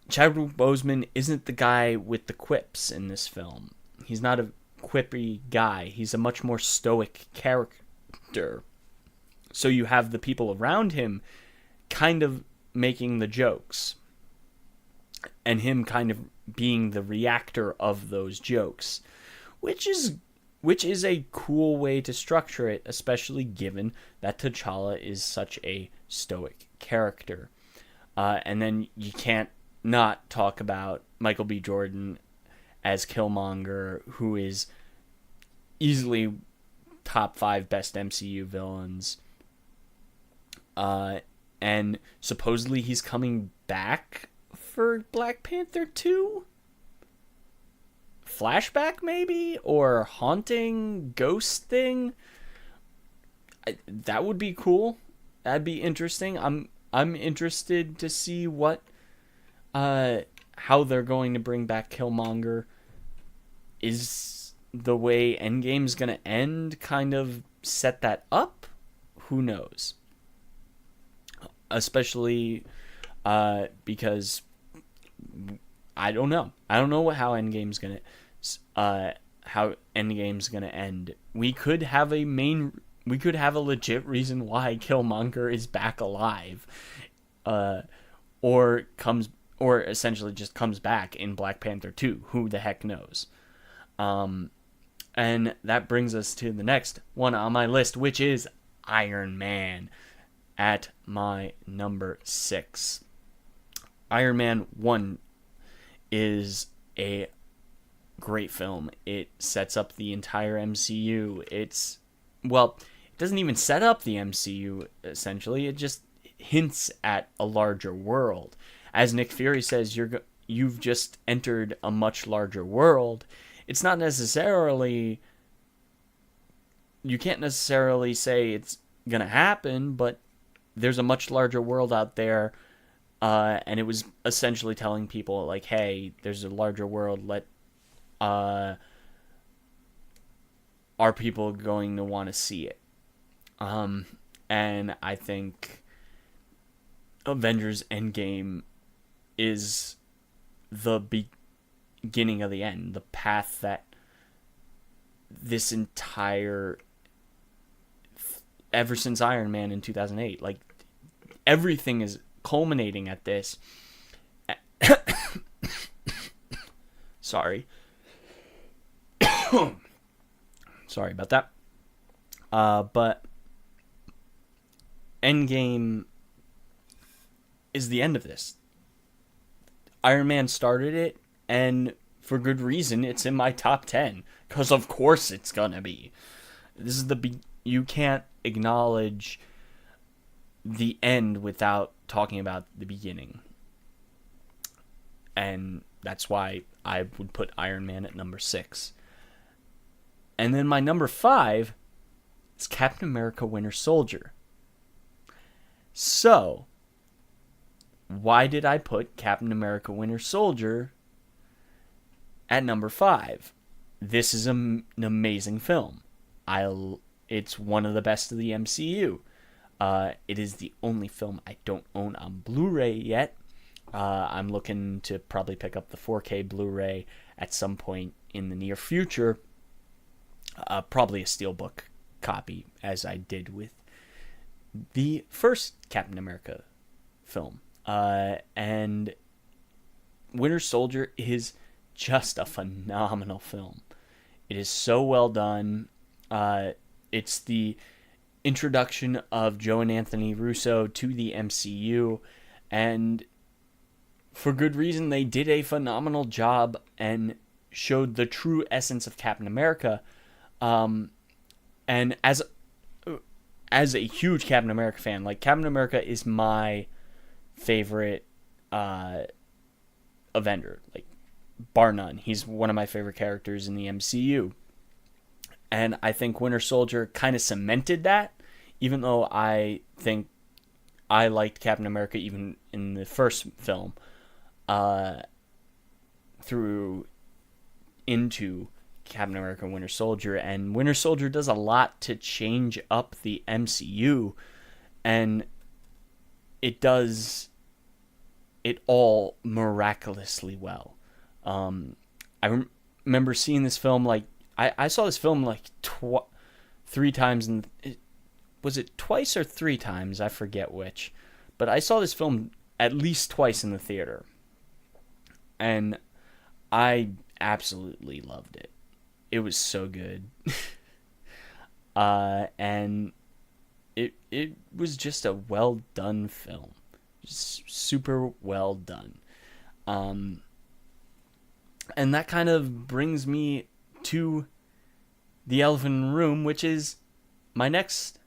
S1: Chadwick Boseman isn't the guy with the quips in this film. He's not a quippy guy. He's a much more stoic character. So you have the people around him kind of making the jokes, and him kind of being the reactor of those jokes, which is a cool way to structure it, especially given that T'Challa is such a stoic character. And then you can't not talk about Michael B. Jordan as Killmonger, who is easily top 5 best MCU villains. And supposedly he's coming back for Black Panther 2? Flashback maybe? Or haunting ghost thing? That would be cool. That'd be interesting. I'm interested to see how they're going to bring back Killmonger. Is the way Endgame's gonna end kind of set that up? Who knows? Especially because I don't know. I don't know how Endgame's gonna end. We could have a legit reason why Killmonger is back alive, or essentially just comes back in Black Panther 2. Who the heck knows? And that brings us to the next one on my list, which is Iron Man at my number 6. Iron Man 1 is a great film. It sets up the entire MCU. It doesn't even set up the MCU, essentially. It just hints at a larger world. As Nick Fury says, you've just entered a much larger world. It's not necessarily... You can't necessarily say it's going to happen, but there's a much larger world out there, and it was essentially telling people, like, hey, there's a larger world, are people going to want to see it? And I think Avengers Endgame is the beginning of the end, the path that this entire... Ever since Iron Man in 2008, like, everything is culminating at this. Sorry. Sorry about that. But Endgame is the end of this. Iron Man started it, and for good reason, it's in my top 10. Because of course it's gonna be. This is you can't acknowledge the end without talking about the beginning. And that's why I would put Iron Man at number 6. And then my number 5 is Captain America Winter Soldier. So, why did I put Captain America Winter Soldier at number 5? This is an amazing film. It's one of the best of the MCU. It is the only film I don't own on Blu-ray yet. I'm looking to probably pick up the 4K Blu-ray at some point in the near future. Probably a steelbook copy, as I did with the first Captain America film. And Winter Soldier is just a phenomenal film. It is so well done. It's the introduction of Joe and Anthony Russo to the MCU, and for good reason. They did a phenomenal job and showed the true essence of Captain America. And as a huge Captain America fan, like, Captain America is my favorite Avenger, like, bar none. He's one of my favorite characters in the MCU. And I think Winter Soldier kind of cemented that, even though I think I liked Captain America even in the first film, through into Captain America and Winter Soldier. And Winter Soldier does a lot to change up the MCU, and it does it all miraculously well. I remember seeing this film, like, I saw this film like 3 times, and was it twice or 3 times? I forget which, but I saw this film at least twice in the theater, and I absolutely loved it. It was so good. And it was just a well done film. Just super well done. And that kind of brings me to the elephant in the room, which is my next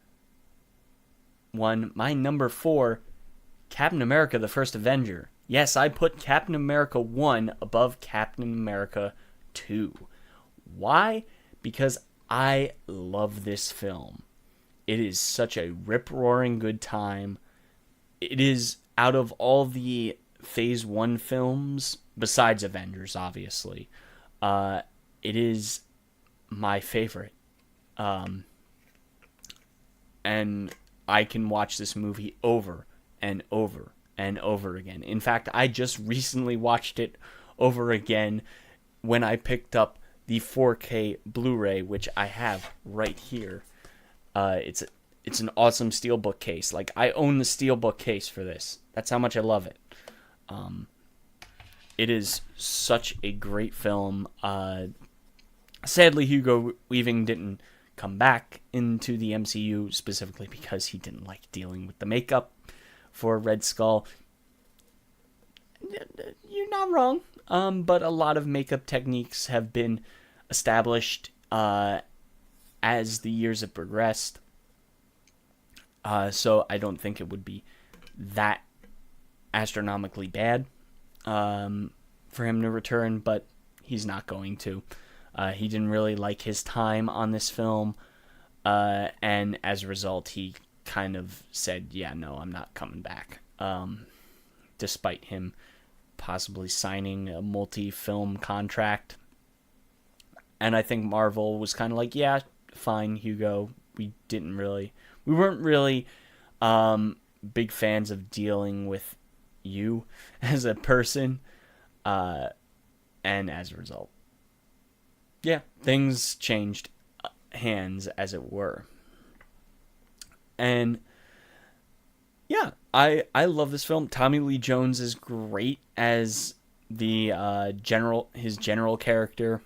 S1: one, my number 4, Captain America: The First Avenger. Yes, I put Captain America 1 above Captain America 2. Why? Because I love this film. It is such a rip-roaring good time. It is, out of all the Phase 1 films, besides Avengers, obviously, it is my favorite. And I can watch this movie over and over and over again. In fact, I just recently watched it over again when I picked up the 4K Blu-ray, which I have right here. It's an awesome steelbook case. Like, I own the steelbook case for this. That's how much I love it. It is such a great film. Sadly, Hugo Weaving didn't come back into the MCU, specifically because he didn't like dealing with the makeup for Red Skull. You're not wrong. But a lot of makeup techniques have been established as the years have progressed. So I don't think it would be that astronomically bad for him to return, but he's not going to. He didn't really like his time on this film, and as a result, he kind of said, yeah, no, I'm not coming back, despite him possibly signing a multi-film contract. And I think Marvel was kind of like, yeah, fine, Hugo, we weren't really big fans of dealing with you as a person, and as a result, yeah, things changed hands, as it were. And yeah, I love this film. Tommy Lee Jones is great as the his general character.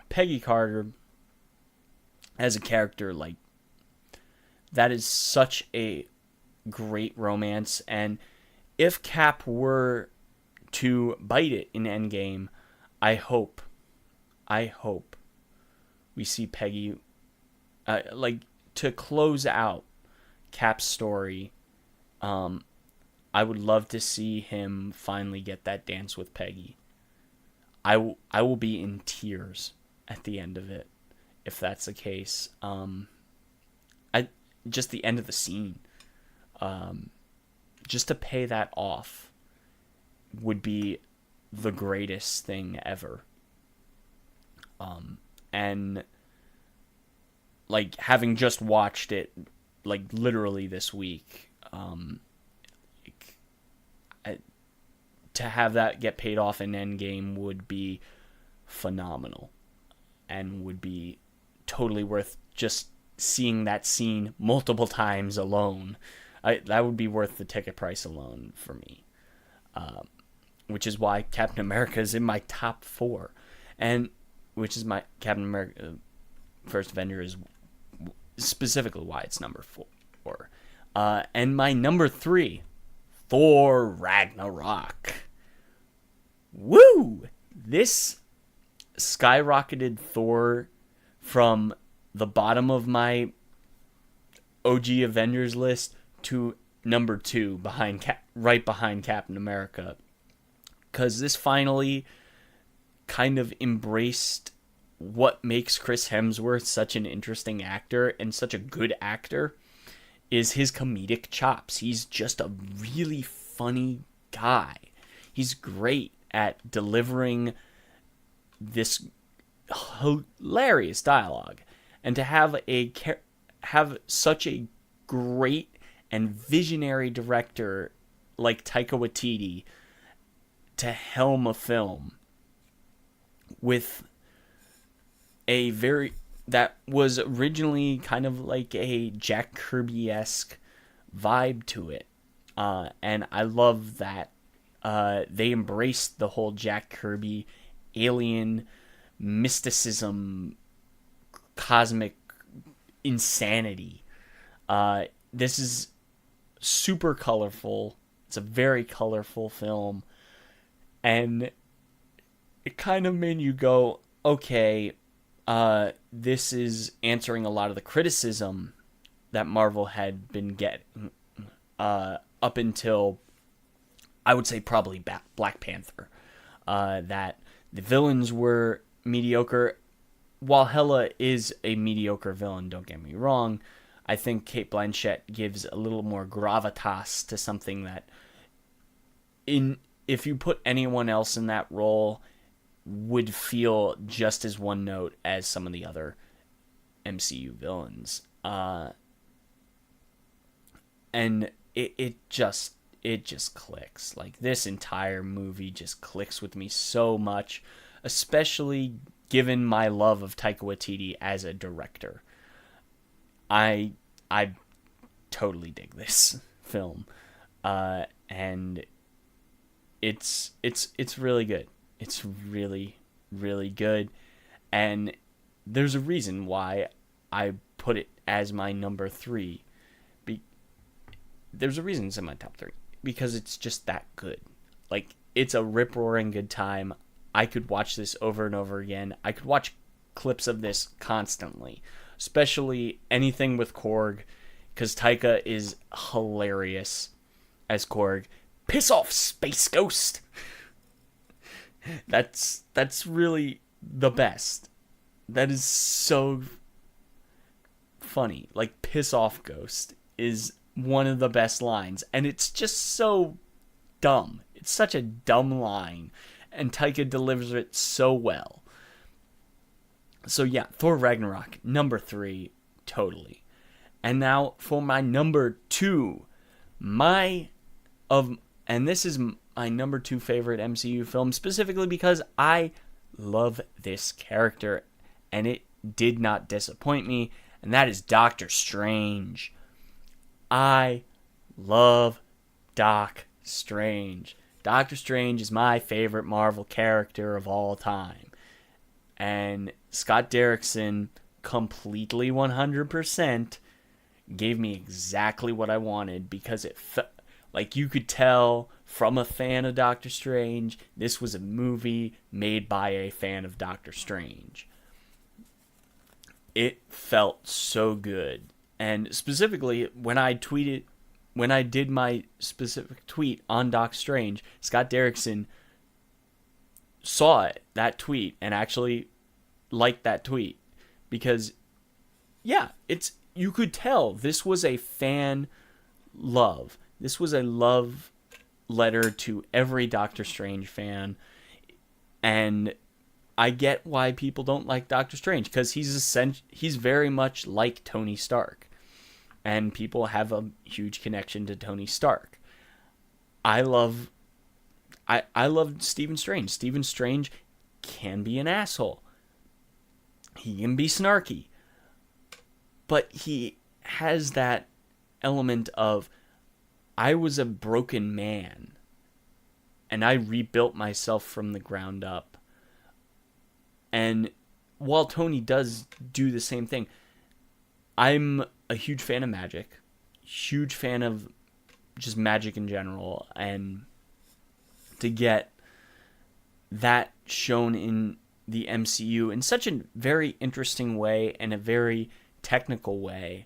S1: Peggy Carter as a character, like, that is such a great romance. And if Cap were to bite it in Endgame, I hope we see Peggy, to close out Cap's story. I would love to see him finally get that dance with Peggy. I will be in tears at the end of it if that's the case. Just the end of the scene, just to pay that off would be the greatest thing ever. And like having just watched it like literally this week, to have that get paid off in Endgame would be phenomenal and would be totally worth just seeing that scene multiple times alone. That would be worth the ticket price alone for me. Which is why Captain America is in my top 4. And which is my Captain America First Avenger is specifically why it's number 4. And my number 3, Thor Ragnarok. Woo! This skyrocketed Thor from the bottom of my OG Avengers list to number 2 right behind Captain America. Because this finally kind of embraced what makes Chris Hemsworth such an interesting actor and such a good actor is his comedic chops. He's just a really funny guy. He's great at delivering this hilarious dialogue. And to have such a great and visionary director like Taika Waititi to helm a film with that was originally kind of like a Jack Kirby-esque vibe to it. And I love that they embraced the whole Jack Kirby alien mysticism, cosmic insanity. This is super colorful. It's a very colorful film. And it kind of made you go, okay, this is answering a lot of the criticism that Marvel had been getting up until, I would say, probably Black Panther. That the villains were mediocre. While Hela is a mediocre villain, don't get me wrong, I think Cate Blanchett gives a little more gravitas to something that, if you put anyone else in that role, would feel just as one note as some of the other MCU villains. And it just clicks. Like, this entire movie just clicks with me so much, especially given my love of Taika Waititi as a director. I totally dig this film. And it's really good. It's really, really good. And there's a reason why I put it as my number 3. There's a reason it's in my top 3. Because it's just that good. Like, it's a rip-roaring good time. I could watch this over and over again. I could watch clips of this constantly. Especially anything with Korg. Because Taika is hilarious as Korg. Piss off, Space Ghost! That's really the best. That is so funny. Like, piss off, Ghost is one of the best lines. And it's just so dumb. It's such a dumb line. And Taika delivers it so well. So yeah, Thor Ragnarok, number 3, totally. And now for my number 2. And this is my number 2 favorite MCU film, specifically because I love this character, and it did not disappoint me, and that is Doctor Strange. I love Doc Strange. Doctor Strange is my favorite Marvel character of all time. And Scott Derrickson completely 100% gave me exactly what I wanted, because it felt like you could tell from a fan of Doctor Strange, this was a movie made by a fan of Doctor Strange. It felt so good. And specifically, when I did my specific tweet on Doc Strange, Scott Derrickson saw that tweet and actually liked that tweet. Because, yeah, you could tell this was a fan love. This was a love letter to every Doctor Strange fan. And I get why people don't like Doctor Strange, because he's very much like Tony Stark, and people have a huge connection to Tony Stark. I love Stephen Strange. Stephen Strange can be an asshole. He can be snarky, but he has that element of, I was a broken man and I rebuilt myself from the ground up. And while Tony does do the same thing, I'm a huge fan of magic, huge fan of just magic in general, and to get that shown in the MCU in such a very interesting way and a very technical way,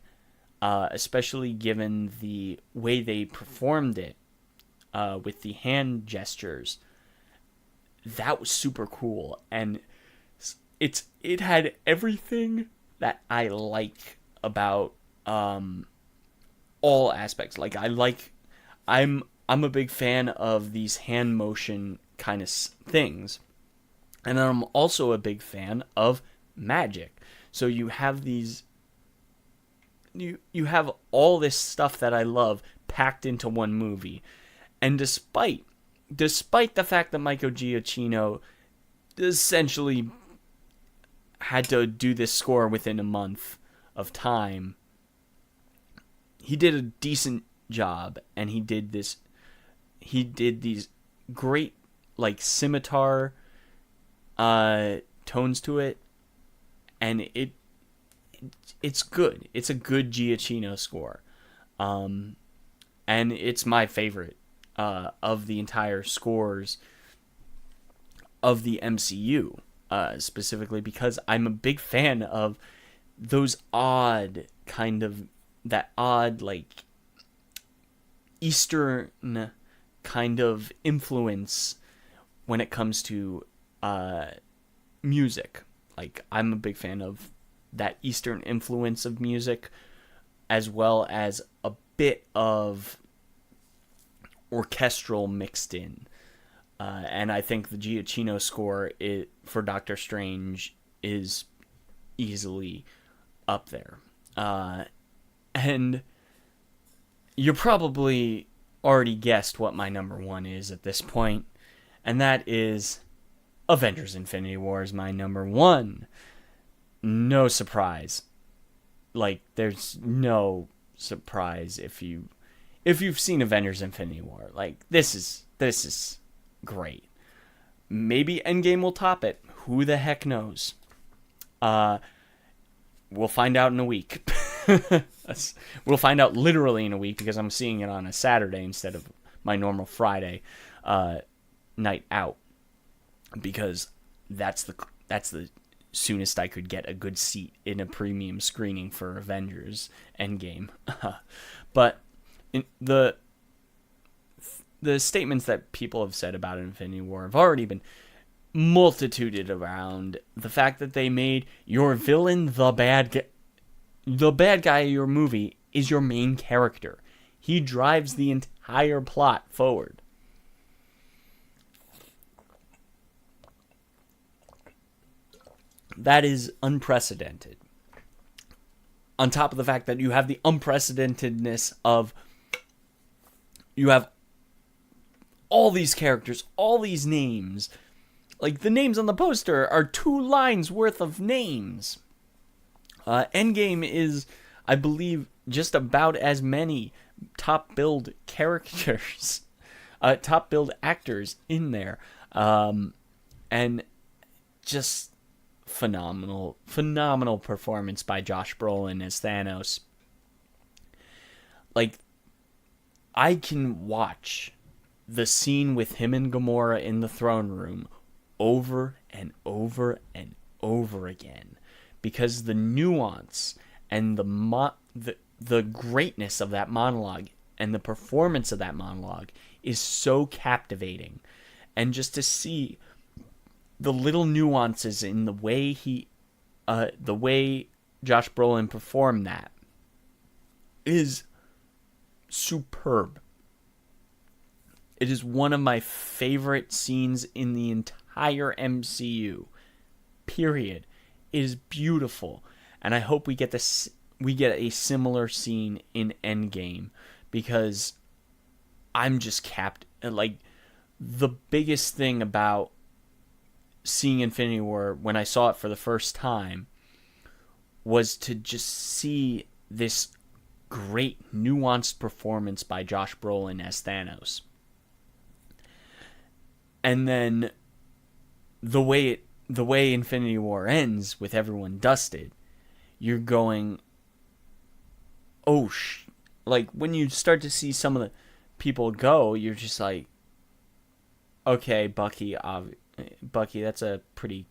S1: especially given the way they performed it with the hand gestures, that was super cool. And it had everything that I like about all aspects. Like, I'm a big fan of these hand motion kind of things, and I'm also a big fan of magic. So you have these, you have all this stuff that I love packed into one movie. And despite the fact that Michael Giacchino essentially had to do this score within a month of time, he did a decent job, and he did these great, like, scimitar tones to it, and it's good. It's a good Giacchino score, and it's my favorite of the entire scores of the MCU, specifically because I'm a big fan of those odd like Eastern kind of influence when it comes to music. Like, I'm a big fan of that Eastern influence of music, as well as a bit of orchestral mixed in. And I think the Giacchino score for Doctor Strange is easily up there. And you probably already guessed what my number one is at this point, and that is Avengers Infinity War is my number one. No surprise. Like, there's no surprise if you've seen Avengers Infinity War. Like, this is great. Maybe Endgame will top it. Who the heck knows? We'll find out in a week. We'll find out literally in a week, because I'm seeing it on a Saturday instead of my normal Friday night out, because that's the soonest I could get a good seat in a premium screening for Avengers Endgame. But the statements that people have said about Infinity War have already been multituded around. The fact that they made your villain the bad guy of your movie is your main character. He drives the entire plot forward. That is unprecedented. On top of the fact that you have the unprecedentedness of, you have all these characters, all these names. Like, the names on the poster are 2 lines worth of names. Endgame is, I believe, just about as many top-billed characters, top-billed actors in there. And just phenomenal performance by Josh Brolin as Thanos. Like, I can watch the scene with him and Gamora in the throne room over and over and over again, because the nuance and the greatness of that monologue and the performance of that monologue is so captivating. And just to see the little nuances in the way Josh Brolin performed that is superb. It is one of my favorite scenes in the entire MCU. period, is beautiful. And I hope we get a similar scene in Endgame, because I'm just capped. Like, the biggest thing about seeing Infinity War when I saw it for the first time was to just see this great nuanced performance by Josh Brolin as Thanos. And then the way Infinity War ends with everyone dusted, you're going, oh like, when you start to see some of the people go, you're just like, okay, Bucky, that's a pretty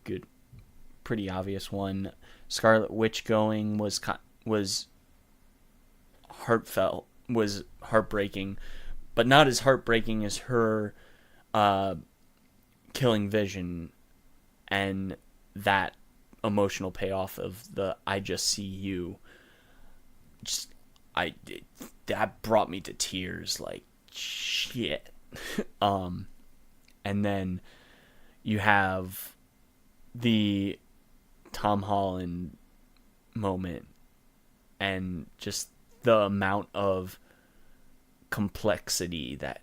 S1: obvious one. Scarlet Witch going was heartfelt, was heartbreaking, but not as heartbreaking as her killing Vision, and that emotional payoff of the "I just see you." That brought me to tears, like shit. And then you have the Tom Holland moment, and just the amount of complexity that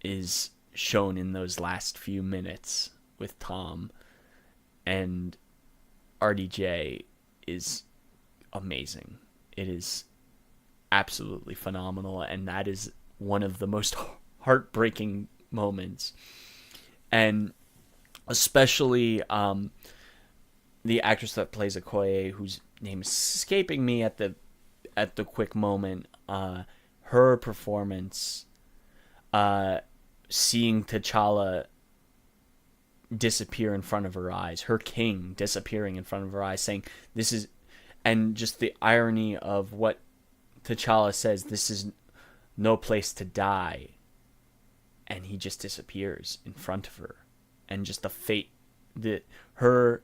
S1: is shown in those last few minutes with Tom and RDJ is amazing. It is absolutely phenomenal, and that is one of the most heartbreaking moments. And especially the actress that plays Okoye, whose name is escaping me at the quick moment, her performance, seeing T'Challa disappear in front of her eyes, her king disappearing in front of her eyes, saying this is, and just the irony of what T'Challa says, this is no place to die, and he just disappears in front of her, and just the fate, her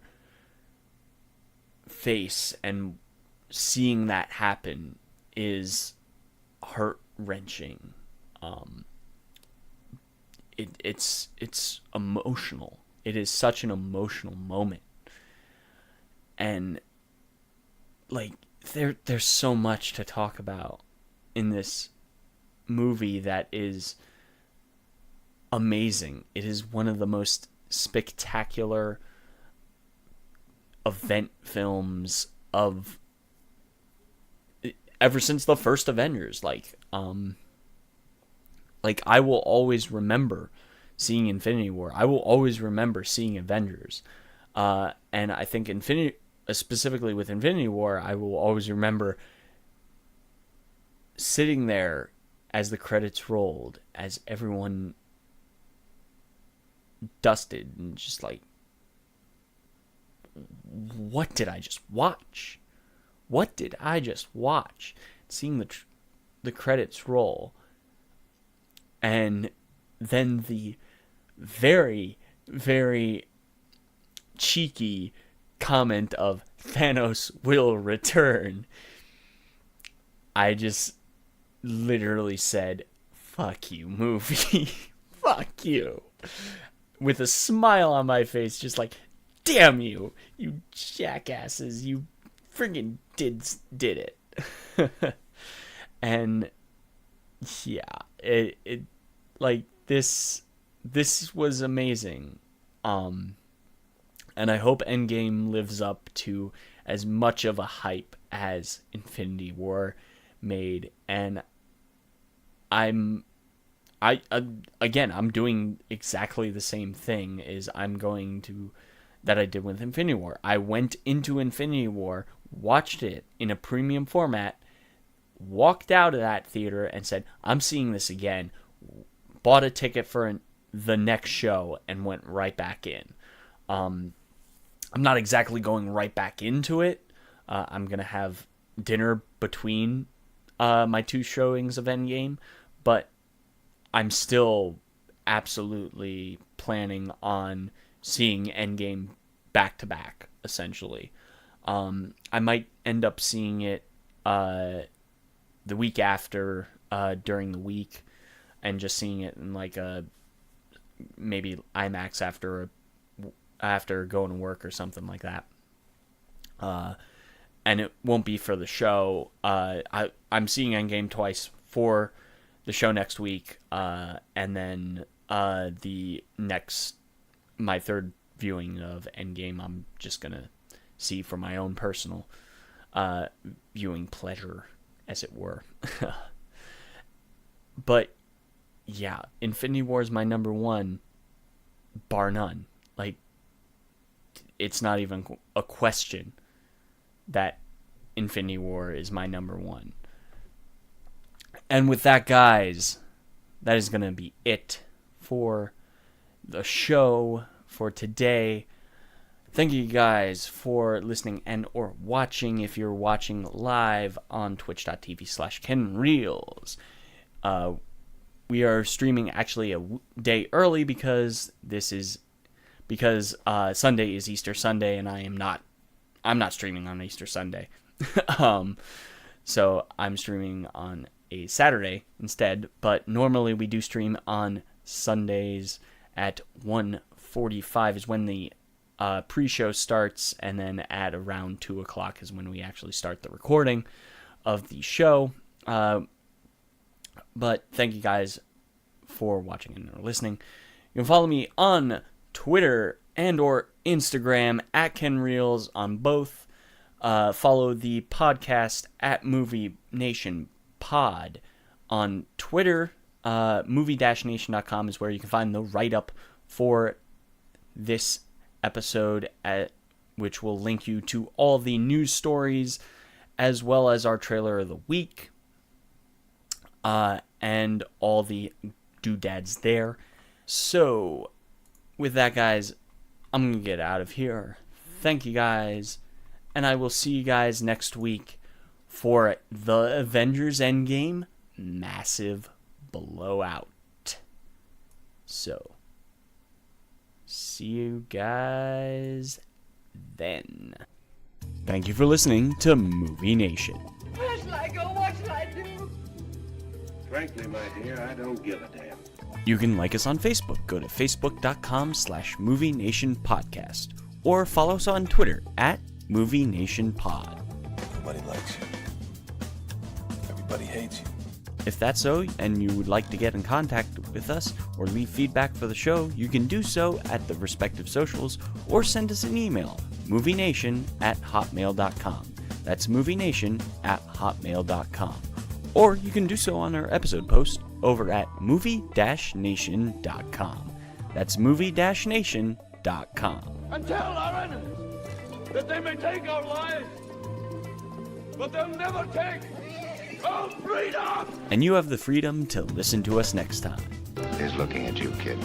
S1: face, and seeing that happen is heart-wrenching. It's emotional. It is such an emotional moment, and like there's so much to talk about in this movie that is amazing. It is one of the most spectacular event films of ever since the first Avengers. Like I will always remember seeing Infinity War. I will always remember seeing Avengers. And I think specifically with Infinity War, I will always remember sitting there as the credits rolled, as everyone dusted, and just like, what did I just watch? What did I just watch? Seeing the credits roll, and then the very, very cheeky comment of Thanos will return. I just literally said, fuck you, movie. Fuck you. With a smile on my face, just like, damn you, you jackasses, you friggin' did it. And yeah, it like this was amazing. And I hope Endgame lives up to as much of a hype as Infinity War made. And I'm doing exactly the same thing that I did with Infinity War. I went into Infinity War, watched it in a premium format, walked out of that theater and said, I'm seeing this again, bought a ticket for the next show, and went right back in. I'm not exactly going right back into it. I'm going to have dinner between my two showings of Endgame, but I'm still absolutely planning on seeing Endgame back to back, essentially. I might end up seeing it the week after, during the week, and just seeing it in like a maybe IMAX after after going to work or something like that. And it won't be for the show. I'm seeing Endgame twice for the show next week, and then my third viewing of Endgame, I'm just gonna see for my own personal viewing pleasure, as it were. But yeah, Infinity War is my number one, bar none. Like, it's not even a question that Infinity War is my number one. And with that, guys, that is going to be it for the show for today. Thank you guys for listening and or watching. If you're watching live on twitch.tv/KenReels. We are streaming actually a day early because Sunday is Easter Sunday, and I'm not streaming on Easter Sunday. So I'm streaming on a Saturday instead, but normally we do stream on Sundays at 1:45 is when the pre-show starts, and then at around 2 o'clock is when we actually start the recording of the show. But thank you guys for watching and listening. You can follow me on Twitter and or Instagram at KenReels on both. Follow the podcast at Movie Nation Pod on Twitter. Movie-nation.com is where you can find the write-up for this episode, which will link you to all the news stories as well as our trailer of the week. And all the doodads there. So, with that, guys, I'm going to get out of here. Thank you, guys. And I will see you guys next week for the Avengers Endgame massive blowout. So, see you guys then. Thank you for listening to Movie Nation.
S2: Where shall I go? What shall I do?
S3: Frankly, my dear, I don't give a damn.
S1: You can like us on Facebook. Go to facebook.com/Movie Nation Podcast. Or follow us on Twitter at Movie Nation Pod.
S4: Everybody likes you. Everybody hates you.
S1: If that's so, and you would like to get in contact with us or leave feedback for the show, you can do so at the respective socials or send us an email, movienation@hotmail.com. That's movienation@hotmail.com. Or you can do so on our episode post over at movie-nation.com. That's movie-nation.com.
S5: And tell our enemies that they may take our lives, but they'll never take our freedom!
S1: And you have the freedom to listen to us next time.
S6: Is looking at you, kid.